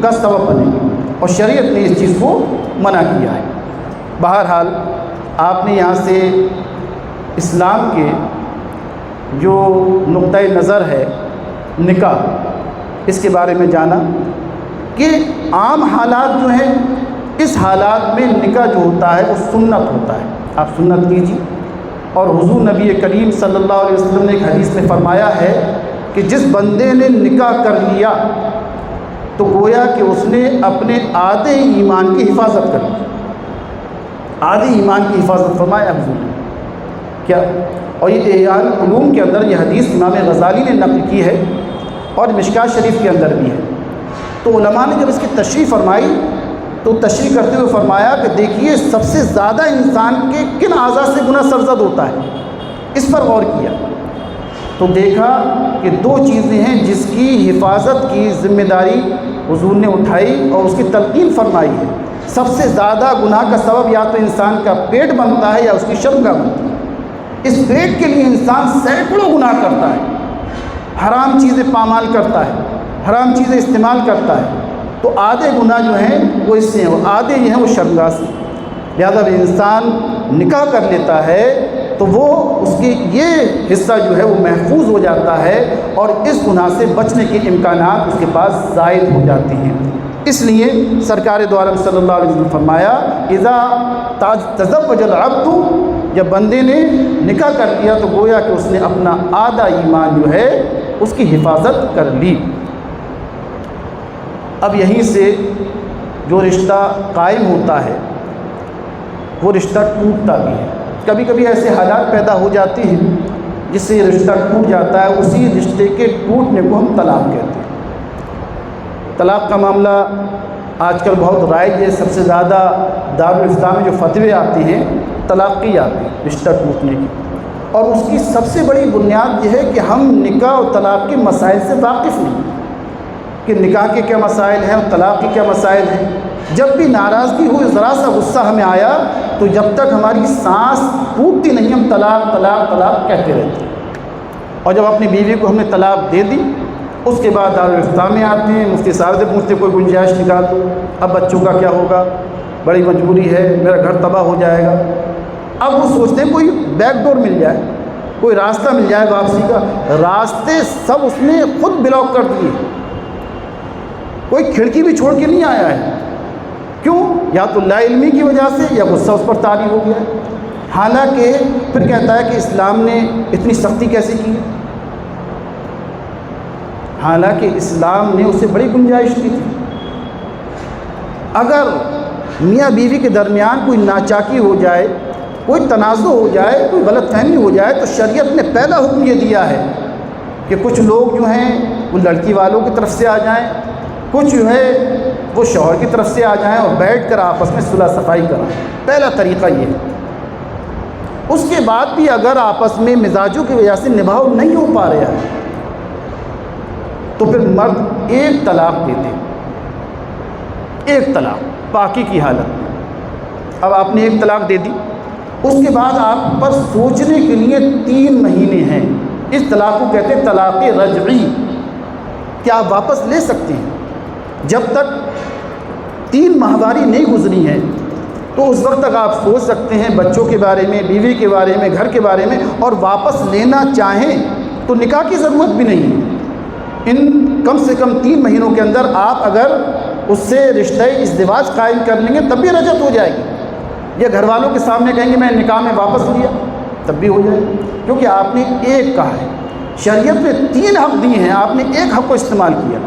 کا سبب بنے گی اور شریعت نے اس چیز کو منع کیا ہے. بہرحال آپ نے یہاں سے اسلام کے جو نقطۂ نظر ہے نکاح، اس کے بارے میں جانا کہ عام حالات جو ہیں، اس حالات میں نکاح جو ہوتا ہے وہ سنت ہوتا ہے. آپ سنت کیجیے. اور حضور نبی کریم صلی اللہ علیہ وسلم نے ایک حدیث میں فرمایا ہے کہ جس بندے نے نکاح کر لیا تو گویا کہ اس نے اپنے آدھے ایمان کی حفاظت کر لی. آدھے ایمان کی حفاظت فرمایا حضور نے کیا. اور یہ احیاء العلوم کے اندر یہ حدیث امام غزالی نے نقل کی ہے اور مشکات شریف کے اندر بھی ہے. تو علماء نے جب اس کی تشریح فرمائی تو تشریح کرتے ہوئے فرمایا کہ دیکھیے سب سے زیادہ انسان کے کن اعضاء سے گناہ سرزد ہوتا ہے. اس پر غور کیا تو دیکھا کہ دو چیزیں ہیں جس کی حفاظت کی ذمہ داری حضور نے اٹھائی اور اس کی تلقین فرمائی ہے. سب سے زیادہ گناہ کا سبب یا تو انسان کا پیٹ بنتا ہے یا اس کی شرمگاہ بنتی ہے. اس پیٹ کے لیے انسان سینکڑوں گناہ کرتا ہے، حرام چیزیں پامال کرتا ہے، حرام چیزیں استعمال کرتا ہے. تو آدھے گناہ جو ہیں وہ اس سے ہیں، اور آدھے یہ ہیں وہ شرمگاہ سے. لہذا جب انسان نکاح کر لیتا ہے تو وہ اس کی یہ حصہ جو ہے وہ محفوظ ہو جاتا ہے اور اس گناہ سے بچنے کے امکانات اس کے پاس زائد ہو جاتے ہیں. اس لیے سرکار دو عالم صلی اللہ علیہ وسلم نے فرمایا اذا تزوج العبد، جب بندے نے نکاح کر لیا تو گویا کہ اس نے اپنا آدھا ایمان جو ہے اس کی حفاظت کر لی. اب یہیں سے جو رشتہ قائم ہوتا ہے وہ رشتہ ٹوٹتا بھی ہے. کبھی کبھی ایسے حالات پیدا ہو جاتے ہیں جس سے یہ رشتہ ٹوٹ جاتا ہے. اسی رشتے کے ٹوٹنے کو ہم طلاق کہتے ہیں. طلاق کا معاملہ آج کل بہت رائج ہے. سب سے زیادہ دارالفتہ میں جو فتوے آتے ہیں طلاق کی آتے ہیں رشتہ ٹوٹنے کی. اور اس کی سب سے بڑی بنیاد یہ ہے کہ ہم نکاح اور طلاق کے مسائل سے واقف نہیں کہ نکاح کے کیا مسائل ہیں اور طلاق کے کیا مسائل ہیں. جب بھی ناراضگی ہوئی، ذرا سا غصہ ہمیں آیا تو جب تک ہماری سانس ٹوٹتی نہیں ہم طلاق طلاق طلاق کہتے رہتے ہیں. اور جب اپنی بیوی کو ہم نے طلاق دے دی اس کے بعد دارالفتہ میں آتے ہیں، مفتی صاحب سے پوچھتے کوئی گنجائش نکال دو، اب بچوں کا کیا ہوگا، بڑی مجبوری ہے، میرا گھر تباہ ہو جائے گا. اب وہ سوچتے ہیں کوئی بیک ڈور مل جائے، کوئی راستہ مل جائے واپسی کا، راستے سب اس نے خود بلاک کر دیے، کوئی کھڑکی بھی چھوڑ کے نہیں آیا ہے۔ کیوں؟ یا تو لا علمی کی وجہ سے یا غصہ اس پر طاری ہو گیا ہے۔ حالانکہ پھر کہتا ہے کہ اسلام نے اتنی سختی کیسے کی، حالانکہ اسلام نے اسے بڑی گنجائش دی تھی۔ اگر میاں بیوی کے درمیان کوئی ناچاکی ہو جائے، کوئی تنازع ہو جائے، کوئی غلط فہمی ہو جائے، تو شریعت نے پہلا حکم یہ دیا ہے کہ کچھ لوگ جو ہیں وہ لڑکی والوں کی طرف سے آ جائیں، کچھ جو ہے وہ شوہر کی طرف سے آ جائیں اور بیٹھ کر آپس میں صلح صفائی کریں۔ پہلا طریقہ یہ ہے۔ اس کے بعد بھی اگر آپس میں مزاجوں کی وجہ سے نبھاؤ نہیں ہو پا رہا ہے تو پھر مرد ایک طلاق دیتے، ایک طلاق پاکی کی حالت میں۔ اب آپ نے ایک طلاق دے دی، اس کے بعد آپ پر سوچنے کے لیے 3 مہینے ہیں۔ اس طلاق کو کہتے ہیں طلاق رجعی، کہ آپ واپس لے سکتے ہیں۔ جب تک 3 ماہواری نہیں گزری ہیں تو اس وقت تک آپ سوچ سکتے ہیں بچوں کے بارے میں، بیوی کے بارے میں، گھر کے بارے میں، اور واپس لینا چاہیں تو نکاح کی ضرورت بھی نہیں ہے۔ ان کم سے کم 3 مہینوں کے اندر آپ اگر اس سے رشتہ ازدواج قائم کر لیں گے تب بھی رجعت ہو جائے گی، یا گھر والوں کے سامنے کہیں گے میں نکاح میں واپس لیا تب بھی ہو جائے گی، کیونکہ آپ نے ایک کہا ہے۔ شریعت نے 3 حق دیے ہیں، آپ نے ایک حق کو استعمال کیا۔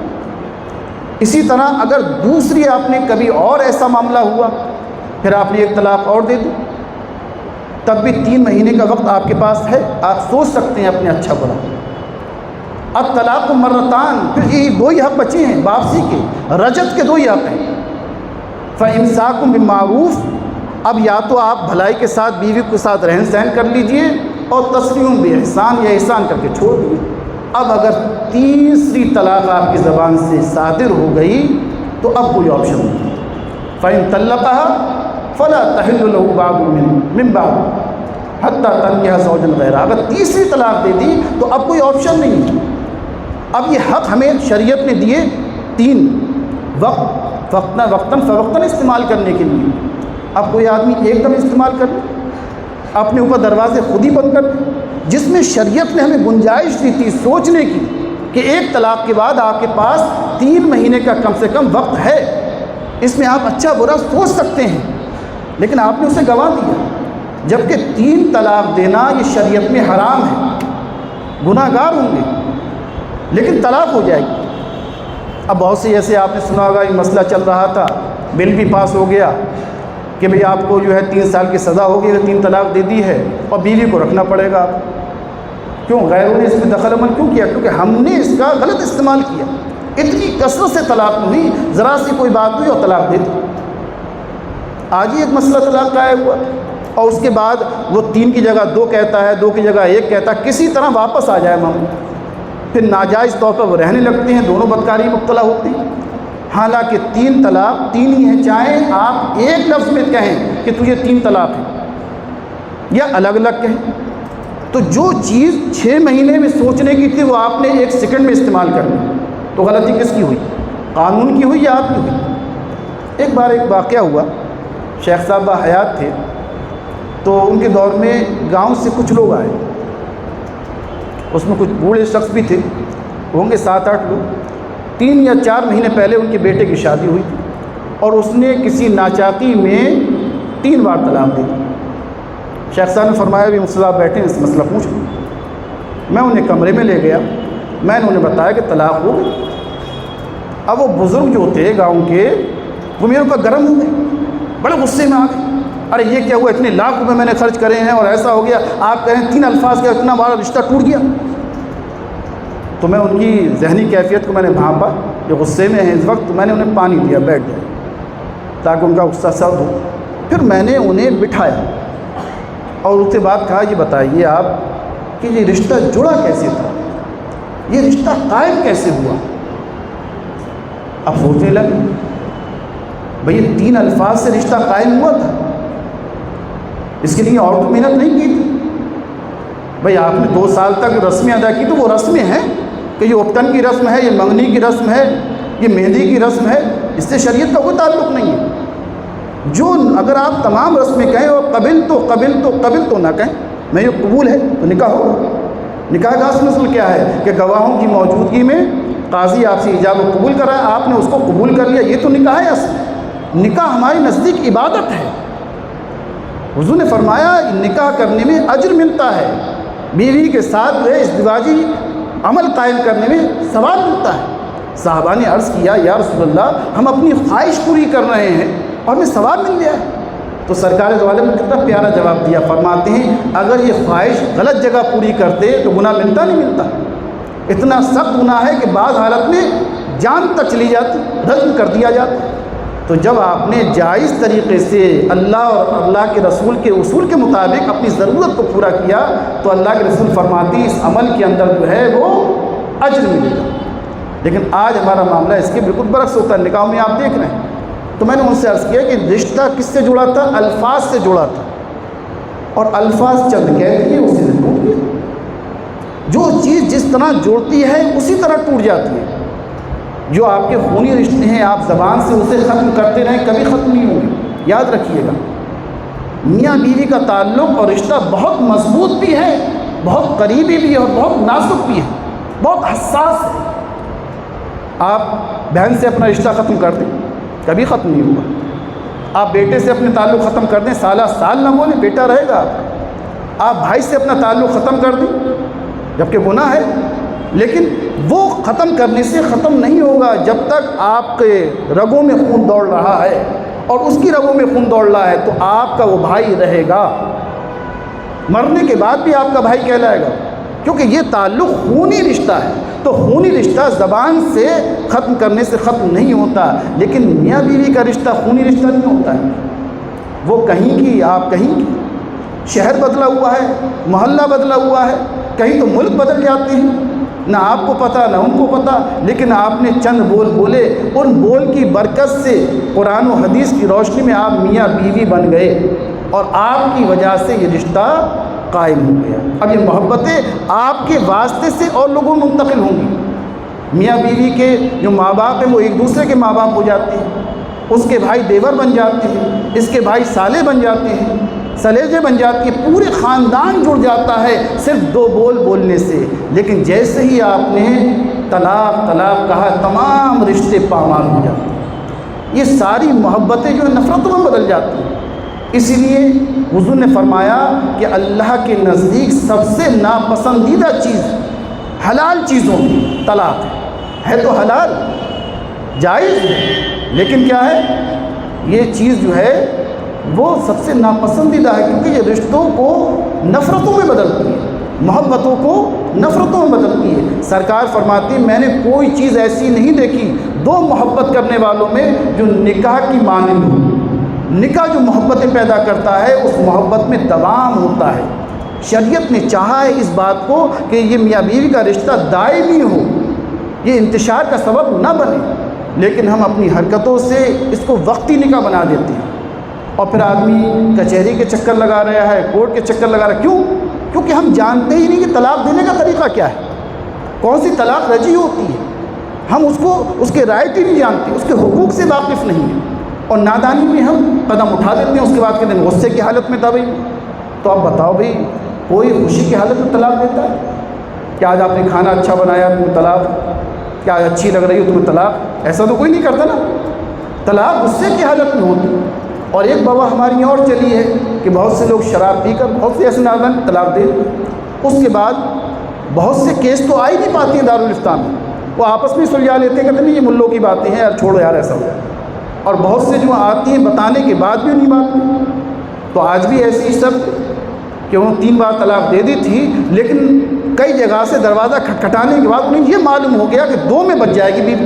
اسی طرح اگر دوسری آپ نے کبھی اور ایسا معاملہ ہوا، پھر آپ نے ایک طلاق اور دے دی، تب بھی 3 مہینے کا وقت آپ کے پاس ہے، آپ سوچ سکتے ہیں اپنے اچھا برا۔ اب طلاق مرتان، پھر یہی 2 ہی حق بچے ہیں واپسی کے، رجعت کے 2 ہی حق ہیں۔ فَإِمْسَاكٌ بِالْمَعْرُوفِ، اب یا تو آپ بھلائی کے ساتھ بیوی کے ساتھ رہن سہن کر لیجئے، اور تسریم بِإِحْسَان، یا احسان کر کے چھوڑ دیجئے۔ اب اگر تیسری طلاق آپ کی زبان سے صادر ہو گئی تو اب کوئی آپشن نہیں۔ فَإِن طَلَّقَهَا فَلَا تَحِلُّ لَهُ بَعْدُ مِن بَعْدُ حَتَّى تَنكِحَ زَوْجًا غَيْرَهُ۔ اگر تیسری طلاق دے دی تو اب کوئی آپشن نہیں ہے۔ اب یہ حق ہمیں شریعت نے دیے 3، وقتاً فوقتاً استعمال کرنے کے لیے۔ اب کوئی آدمی ایک دم استعمال کر لے، اپنے اوپر دروازے خود ہی بند کر دے، جس میں شریعت نے ہمیں گنجائش دی تھی سوچنے کی کہ ایک طلاق کے بعد آپ کے پاس 3 مہینے کا کم سے کم وقت ہے، اس میں آپ اچھا برا سوچ سکتے ہیں، لیکن آپ نے اسے گنوا دیا۔ جبکہ 3 طلاق دینا یہ شریعت میں حرام ہے، گناہ گار ہوں گے، لیکن طلاق ہو جائے گی۔ اب بہت سے ایسے آپ نے سنا ہوگا، یہ مسئلہ چل رہا تھا، بل بھی پاس ہو گیا کہ بھئی آپ کو جو ہے 3 سال کی سزا ہوگی اگر 3 طلاق دے دی ہے، اور بیوی کو رکھنا پڑے گا آپ۔ کیوں؟ غیروں نے اس میں دخل عمل کیوں کیا؟ کیونکہ ہم نے اس کا غلط استعمال کیا۔ اتنی کثرت سے طلاق ہوئی، ذرا سی کوئی بات ہوئی اور طلاق دے دی۔ آج ہی ایک مسئلہ طلاق کا ہوا، اور اس کے بعد وہ 3 کی جگہ 2 کہتا ہے، 2 کی جگہ 1 کہتا ہے، کسی طرح واپس آ جائے معاملہ، پھر ناجائز طور پر وہ رہنے لگتے ہیں، دونوں بدکاری مبتلا ہوتے ہیں۔ حالانکہ 3 طلاق 3 ہی ہیں، چاہے آپ ایک لفظ میں کہیں کہ تجھے 3 طلاق ہے، یا الگ الگ کہیں، تو جو چیز 6 مہینے میں سوچنے کی تھی وہ آپ نے 1 سیکنڈ میں استعمال کر لی، تو غلطی کس کی ہوئی؟ قانون کی ہوئی یا آپ کی ہوئی؟ ایک بار ایک واقعہ ہوا، شیخ صاحب حیات تھے، تو ان کے دور میں گاؤں سے کچھ لوگ آئے، اس میں کچھ بوڑھے شخص بھی تھے، ہوں گے 7-8 لوگ۔ 3 یا 4 مہینے پہلے ان کے بیٹے کی شادی ہوئی تھی، اور اس نے کسی ناچاکی میں 3 بار طلاق دی۔ شیخ صاحب نے فرمایا بھی مجھ سے آپ بیٹھیں، اس مسئلہ پوچھ لوں۔ میں انہیں کمرے میں لے گیا، میں نے انہیں بتایا کہ طلاق ہو گئی۔ اب وہ بزرگ جو تھے گاؤں کے، وہ میرے اوپر گرم ہو گئے، بڑے غصے میں آ گئے، ارے یہ کیا ہوا، اتنے لاکھ روپے میں نے خرچ کرے ہیں اور ایسا ہو گیا، آپ کہیں 3 الفاظ کا اتنا بڑا رشتہ ٹوٹ گیا۔ تو میں ان کی ذہنی کیفیت کو میں نے بھانپا، جو غصے میں ہیں اس وقت، میں نے انہیں پانی دیا بیٹھ جائے تاکہ ان کا غصہ سرد ہو۔ پھر میں نے انہیں بٹھایا اور اس کے بعد کہا، یہ بتائیے آپ کہ یہ رشتہ جڑا کیسے تھا، یہ رشتہ قائم کیسے ہوا؟ اب سوچنے لگے، بھئی 3 الفاظ سے رشتہ قائم ہوا تھا، اس کے لیے اور تو محنت نہیں کی تھی۔ بھئی آپ نے 2 سال تک رسمیں ادا کی، تو وہ رسمیں ہیں کہ یہ اپٹن کی رسم ہے، یہ منگنی کی رسم ہے، یہ مہندی کی رسم ہے، اس سے شریعت کا کوئی تعلق نہیں ہے۔ جو اگر آپ تمام رسمیں کہیں اور قبل تو نہ کہیں، میں یہ قبول ہے تو نکاح ہوگا۔ نکاح کا اصل اصل کیا ہے کہ گواہوں کی موجودگی میں قاضی آپ سے ایجاب و قبول کرائے، آپ نے اس کو قبول کر لیا، یہ تو نکاح ہے اصل۔ نکاح ہماری نزدیک عبادت ہے۔ حضور نے فرمایا نکاح کرنے میں اجر ملتا ہے، بیوی کے ساتھ جو ہے ازدواجی عمل قائم کرنے میں ثواب ملتا ہے۔ صحابہ نے عرض کیا یا رسول اللہ ہم اپنی خواہش پوری کر رہے ہیں اور ہمیں ثواب مل گیا ہے۔ تو سرکار دو عالم نے کتنا پیارا جواب دیا، فرماتے ہیں اگر یہ خواہش غلط جگہ پوری کرتے تو گناہ ملتا نہیں ملتا۔ اتنا سخت گناہ ہے کہ بعض حالت میں جان تک چلی جاتی، رجم کر دیا جاتا۔ تو جب آپ نے جائز طریقے سے اللہ اور اللہ کے رسول کے اصول کے مطابق اپنی ضرورت کو پورا کیا تو اللہ کے رسول فرماتی اس عمل کے اندر جو ہے وہ اجر ملے گا۔ لیکن آج ہمارا معاملہ اس کے بالکل برعکس ہوتا ہے۔ نکاح میں آپ دیکھ رہے ہیں تو میں نے ان سے عرض کیا کہ رشتہ کس سے جڑا تھا؟ الفاظ سے جڑا تھا، اور الفاظ چند کہہ دیے اسی سے ٹوٹ گیا۔ جو چیز جس طرح جوڑتی ہے اسی طرح ٹوٹ جاتی ہے۔ جو آپ کے خونی رشتے ہیں آپ زبان سے اسے ختم کرتے رہیں کبھی ختم نہیں ہوں گے۔ یاد رکھیے گا میاں بیوی کا تعلق اور رشتہ بہت مضبوط بھی ہے، بہت قریبی بھی ہے اور بہت نازک بھی ہے، بہت حساس ہے۔ آپ بہن سے اپنا رشتہ ختم کر دیں کبھی ختم نہیں ہوگا۔ آپ بیٹے سے اپنے تعلق ختم کر دیں سالہ سال نہ بولیں بیٹا رہے گا آپ بھائی سے اپنا تعلق ختم کر دیں جبکہ گناہ ہے، لیکن وہ ختم کرنے سے ختم نہیں ہوگا جب تک آپ کے رگوں میں خون دوڑ رہا ہے اور اس کی رگوں میں خون دوڑ رہا ہے تو آپ کا وہ بھائی رہے گا، مرنے کے بعد بھی آپ کا بھائی کہلائے گا، کیونکہ یہ تعلق خونی رشتہ ہے۔ تو خونی رشتہ زبان سے ختم کرنے سے ختم نہیں ہوتا، لیکن میاں بیوی کا رشتہ خونی رشتہ نہیں ہوتا ہے۔ وہ کہیں کی آپ کہیں کی، شہر بدلا ہوا ہے، محلہ بدلا ہوا ہے، کہیں تو ملک بدل جاتے ہیں، نہ آپ کو پتہ نہ ان کو پتہ، لیکن آپ نے چند بول بولے، ان بول کی برکت سے قرآن و حدیث کی روشنی میں آپ میاں بیوی بن گئے اور آپ کی وجہ سے یہ رشتہ قائم ہو گیا۔ اب یہ محبتیں آپ کے واسطے سے اور لوگوں میں منتقل ہوں گی۔ میاں بیوی کے جو ماں باپ ہیں وہ ایک دوسرے کے ماں باپ ہو جاتے ہیں، اس کے بھائی دیور بن جاتے ہیں، اس کے بھائی سالے بن جاتے ہیں، سلیجے بن جاتی ہیں، پورے خاندان جڑ جاتا ہے صرف دو بول بولنے سے۔ لیکن جیسے ہی آپ نے طلاق طلاق کہا تمام رشتے پامال ہو جاتے ہیں، یہ ساری محبتیں جو نفرتوں میں بدل جاتی ہیں۔ اسی لیے حضور نے فرمایا کہ اللہ کے نزدیک سب سے ناپسندیدہ چیز حلال چیزوں کی طلاق ہے تو حلال جائز ہے، لیکن کیا ہے یہ چیز جو ہے وہ سب سے ناپسندیدہ ہے، کیونکہ یہ رشتوں کو نفرتوں میں بدلتی ہے، محبتوں کو نفرتوں میں بدلتی ہے۔ سرکار فرماتی ہے میں نے کوئی چیز ایسی نہیں دیکھی دو محبت کرنے والوں میں جو نکاح کی مانند ہو۔ نکاح جو محبتیں پیدا کرتا ہے اس محبت میں دوام ہوتا ہے۔ شریعت نے چاہا ہے اس بات کو کہ یہ میاں بیوی کا رشتہ دائمی ہو، یہ انتشار کا سبب نہ بنے، لیکن ہم اپنی حرکتوں سے اس کو وقتی نکاح بنا دیتے ہیں اور پھر آدمی کچہری کے چکر لگا رہا ہے، کورٹ کے چکر لگا رہا ہے۔ کیوں؟ کیونکہ ہم جانتے ہی نہیں کہ طلاق دینے کا طریقہ کیا ہے، کون سی طلاق رجی ہوتی ہے، ہم اس کے رائٹ ہی نہیں جانتے، اس کے حقوق سے واقف نہیں ہیں، اور نادانی میں ہم قدم اٹھا دیتے ہیں، اس کے بعد کہتے ہیں غصے کی حالت میں دبئی۔ تو اب بتاؤ بھائی کوئی خوشی کی حالت میں طلاق دیتا ہے؟ کیا آج آپ نے کھانا اچھا بنایا تمہیں طلاق، کیا آج اچھی لگ رہی ہو تمہیں طلاق؟ ایسا تو کوئی نہیں کرتا نا، طلاق غصے کی حالت میں ہوتی۔ اور ایک بوا ہماری اور چلی ہے کہ بہت سے لوگ شراب پی کر بہت سے ایسے نادان طلاق دے، اس کے بعد بہت سے کیس تو آ ہی نہیں پاتی ہیں دارالفتہ میں، وہ آپس میں سلجھا لیتے ہیں، کہتے ہیں یہ ملوں کی باتیں ہیں یار چھوڑو یار ایسا ہو جائے، اور بہت سے جو آتی ہیں بتانے کے بعد بھی نہیں مانتے۔ تو آج بھی ایسی شرط کہ انہوں 3 بار طلاق دے دی تھی، لیکن کئی جگہ سے دروازہ کھٹکھٹانے کے بعد انہیں یہ معلوم ہو گیا کہ 2 میں بچ جائے گی بیوی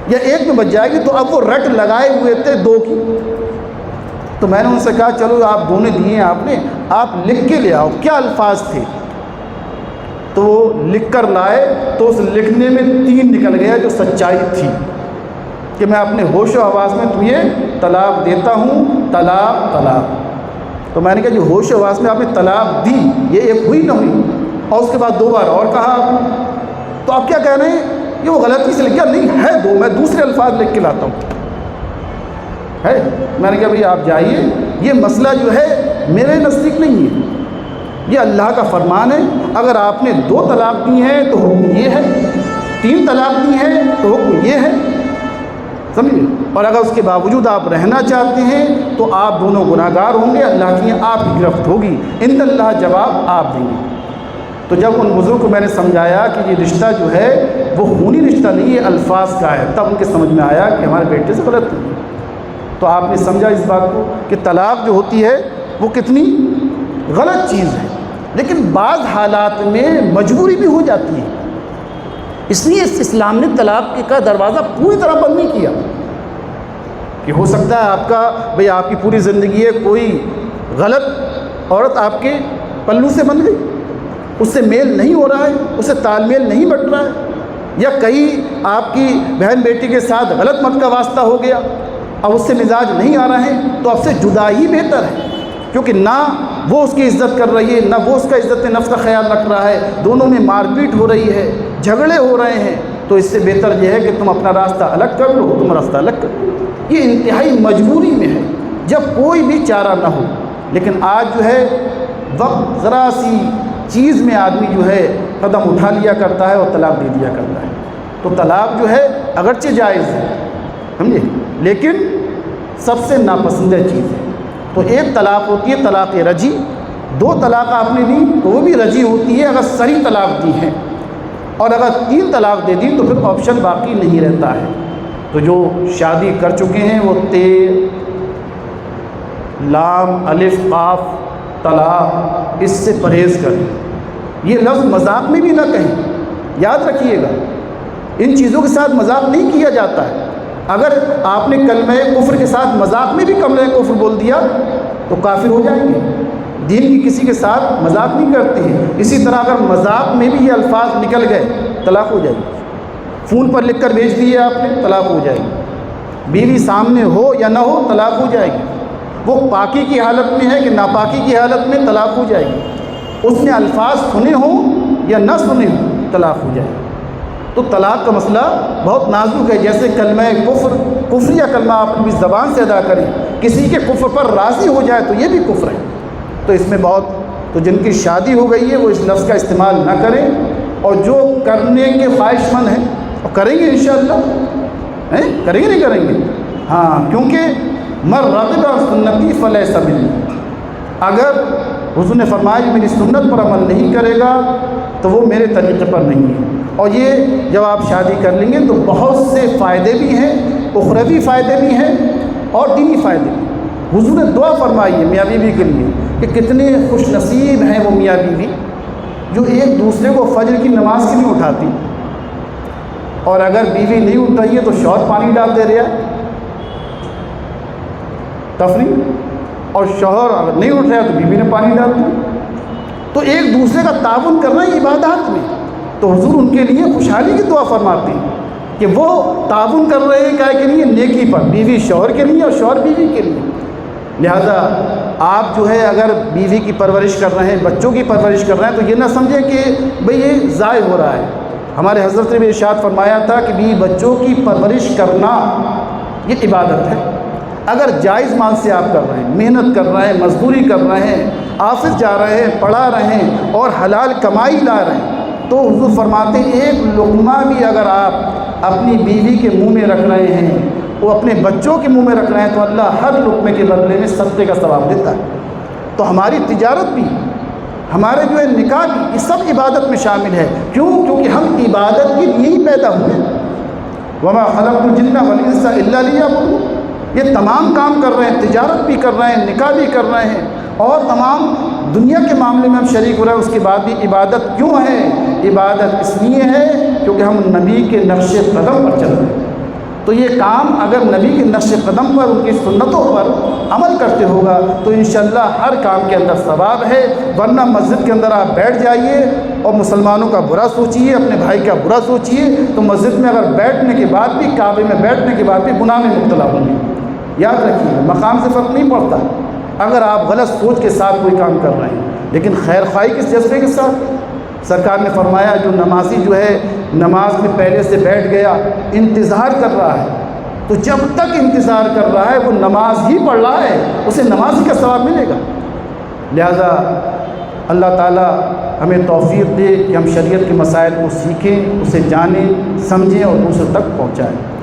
یا 1 میں بچ جائے گی، تو اب وہ رٹ لگائے ہوئے تھے 2 کی۔ تو میں نے ان سے کہا چلو آپ دونوں دیے ہیں آپ لکھ کے لے آؤ کیا الفاظ تھے، تو وہ لکھ کر لائے، تو اس لکھنے میں 3 نکل گیا جو سچائی تھی کہ میں اپنے ہوش و حواس میں تمہیں طلاق دیتا ہوں، طلاق طلاق۔ تو میں نے کہا جو ہوش و حواس میں آپ نے طلاق دی یہ ایک ہوئی نہ ہوئی، اور اس کے بعد 2 بار اور کہا آپ نے، تو آپ کیا کہہ رہے ہیں یہ وہ غلطی سے لکھ گیا؟ نہیں ہے 2، میں دوسرے الفاظ لکھ کے لاتا ہوں ہے۔ میں نے کہا بھئی آپ جائیے، یہ مسئلہ جو ہے میرے نزدیک نہیں ہے، یہ اللہ کا فرمان ہے۔ اگر آپ نے 2 طلاق دی ہیں تو حکم یہ ہے، 3 طلاق دی ہیں تو حکم یہ ہے، سمجھے؟ اور اگر اس کے باوجود آپ رہنا چاہتے ہیں تو آپ دونوں گناہگار ہوں گے، اللہ کی آپ کی گرفت ہوگی، ان اللہ جواب آپ دیں گے۔ تو جب ان بزرگ کو میں نے سمجھایا کہ یہ رشتہ جو ہے وہ خونی رشتہ نہیں ہے، الفاظ کا ہے، تب ان کے سمجھ میں آیا کہ ہمارے بیٹے سے غلط ہے۔ تو آپ نے سمجھا اس بات کو کہ طلاق جو ہوتی ہے وہ کتنی غلط چیز ہے، لیکن بعض حالات میں مجبوری بھی ہو جاتی ہے، اس لیے اسلام نے طلاق کا دروازہ پوری طرح بند نہیں کیا کہ ہو سکتا ہے آپ کا بھئی آپ کی پوری زندگی ہے، کوئی غلط عورت آپ کے پلو سے بن گئی، اس سے میل نہیں ہو رہا ہے، اس سے تال میل نہیں بٹ رہا ہے، یا کہیں آپ کی بہن بیٹی کے ساتھ غلط مت کا واسطہ ہو گیا، اب اس سے مزاج نہیں آ رہا ہے، تو اب سے جدا ہی بہتر ہے، کیونکہ نہ وہ اس کی عزت کر رہی ہے، نہ وہ اس کا عزت نفس کا خیال رکھ رہا ہے، دونوں میں مار پیٹ ہو رہی ہے، جھگڑے ہو رہے ہیں، تو اس سے بہتر یہ ہے کہ تم اپنا راستہ الگ کر لو، تم راستہ الگ کر لو۔ یہ انتہائی مجبوری میں ہے جب کوئی بھی چارہ نہ ہو، لیکن آج جو ہے وقت ذرا سی چیز میں آدمی جو ہے قدم اٹھا لیا کرتا ہے اور طلاق دے دیا کرتا ہے۔ تو طلاق جو ہے اگرچہ جائز ہے، سمجھے، لیکن سب سے ناپسندہ چیز ہے۔ تو ایک طلاق ہوتی ہے طلاق رجعی، 2 طلاق آپ نے دی تو وہ بھی رجعی ہوتی ہے اگر صریح طلاق دی ہے، اور اگر 3 طلاق دے دی تو پھر آپشن باقی نہیں رہتا ہے۔ تو جو شادی کر چکے ہیں وہ تے لام الف قاف طلاق اس سے پرہیز کریں، یہ لفظ مذاق میں بھی نہ کہیں، یاد رکھیے گا ان چیزوں کے ساتھ مذاق نہیں کیا جاتا ہے۔ اگر آپ نے کلمہ کفر کے ساتھ مذاق میں بھی کلمہ کفر بول دیا تو کافر ہو جائیں گے، دین کی کسی کے ساتھ مذاق نہیں کرتے ہیں۔ اسی طرح اگر مذاق میں بھی یہ الفاظ نکل گئے طلاق ہو جائے گی، فون پر لکھ کر بھیج دیے آپ نے طلاق ہو جائے گی، بیوی سامنے ہو یا نہ ہو طلاق ہو جائے گی، وہ پاکی کی حالت میں ہے کہ ناپاکی کی حالت میں طلاق ہو جائے گی، اس نے الفاظ سنے ہوں یا نہ سنے ہوں طلاق ہو جائے گی۔ تو طلاق کا مسئلہ بہت نازک ہے، جیسے کلمہ کفریہ کلمہ آپ اپنی زبان سے ادا کریں، کسی کے کفر پر راضی ہو جائے تو یہ بھی کفر ہے۔ تو اس میں بہت، تو جن کی شادی ہو گئی ہے وہ اس لفظ کا استعمال نہ کریں، اور جو کرنے کے خواہش مند ہیں اور کریں گے انشاءاللہ، کریں گے نہیں کریں گے، ہاں، کیونکہ من رغب عن سنتی فلیس منی، اگر حضور نے فرمایا کہ میری سنت پر عمل نہیں کرے گا تو وہ میرے طریقے پر نہیں ہے۔ اور یہ جب آپ شادی کر لیں گے تو بہت سے فائدے بھی ہیں، اخروی فائدے بھی ہیں اور دینی فائدے بھی۔ حضور نے دعا فرمائی ہے میاں بیوی کے لیے کہ کتنے خوش نصیب ہیں وہ میاں بیوی جو ایک دوسرے کو فجر کی نماز کے لیے اٹھاتی، اور اگر بیوی نہیں اٹھ رہی ہے تو شوہر پانی ڈال دے رہا ہے تفریح، اور شوہر اگر نہیں اٹھ رہا ہے تو بیوی نے پانی ڈال دیا۔ تو ایک دوسرے کا تعاون کرنا ہے عبادات میں، تو حضور ان کے لیے خوشحالی کی دعا فرماتے ہیں کہ وہ تعاون کر رہے ہیں کیا کے لیے، نیکی پر، بیوی شوہر کے لیے اور شوہر بیوی کے لیے۔ لہذا آپ جو ہے اگر بیوی کی پرورش کر رہے ہیں، بچوں کی پرورش کر رہے ہیں، تو یہ نہ سمجھیں کہ بھئی یہ ضائع ہو رہا ہے۔ ہمارے حضرت نے بھی ارشاد فرمایا تھا کہ بیوی بچوں کی پرورش کرنا یہ عبادت ہے۔ اگر جائز مال سے آپ کر رہے ہیں، محنت کر رہے ہیں، مزدوری کر رہے ہیں، آفس جا رہے ہیں، پڑھا رہے ہیں اور حلال کمائی لا رہے ہیں، تو حضور فرماتے ہیں ایک لقمہ بھی اگر آپ اپنی بیوی کے منہ میں رکھ رہے ہیں، وہ اپنے بچوں کے منہ میں رکھ رہے ہیں، تو اللہ ہر لقمے کے بدلے میں صدقے کا ثواب دیتا ہے۔ تو ہماری تجارت بھی، ہمارے جو ہے نکاح بھی، یہ سب عبادت میں شامل ہے۔ کیوں؟ کیونکہ ہم عبادت کے لیے ہی پیدا ہوئے ہیں۔ وما خلقت الجن والانس الا لیعبدون، یہ تمام کام کر رہے ہیں، تجارت بھی کر رہے ہیں، نکاح بھی کر رہے ہیں، اور تمام دنیا کے معاملے میں ہم شریک ہو رہے ہیں، اس کے بعد بھی عبادت کیوں ہے؟ عبادت اس لیے ہے کیونکہ ہم نبی کے نقش قدم پر چل رہے ہیں۔ تو یہ کام اگر نبی کے نقش قدم پر، ان کی سنتوں پر عمل کرتے ہوگا تو انشاءاللہ ہر کام کے اندر ثواب ہے، ورنہ مسجد کے اندر آپ بیٹھ جائیے اور مسلمانوں کا برا سوچیے، اپنے بھائی کا برا سوچیے، تو مسجد میں اگر بیٹھنے کے بعد بھی، کعبے میں بیٹھنے کے بعد بھی گناہ میں مبتلا ہوں گے۔ یاد رکھیے مقام سے فرق نہیں پڑتا اگر آپ غلط سوچ کے ساتھ کوئی کام کر رہے ہیں، لیکن خیر خواہی کے جذبے کے ساتھ۔ سرکار نے فرمایا جو نمازی جو ہے نماز میں پہلے سے بیٹھ گیا، انتظار کر رہا ہے، تو جب تک انتظار کر رہا ہے وہ نماز ہی پڑھ رہا ہے، اسے نمازی کا ثواب ملے گا۔ لہذا اللہ تعالیٰ ہمیں توفیق دے کہ ہم شریعت کے مسائل کو سیکھیں، اسے جانیں، سمجھیں اور دوسروں تک پہنچائیں۔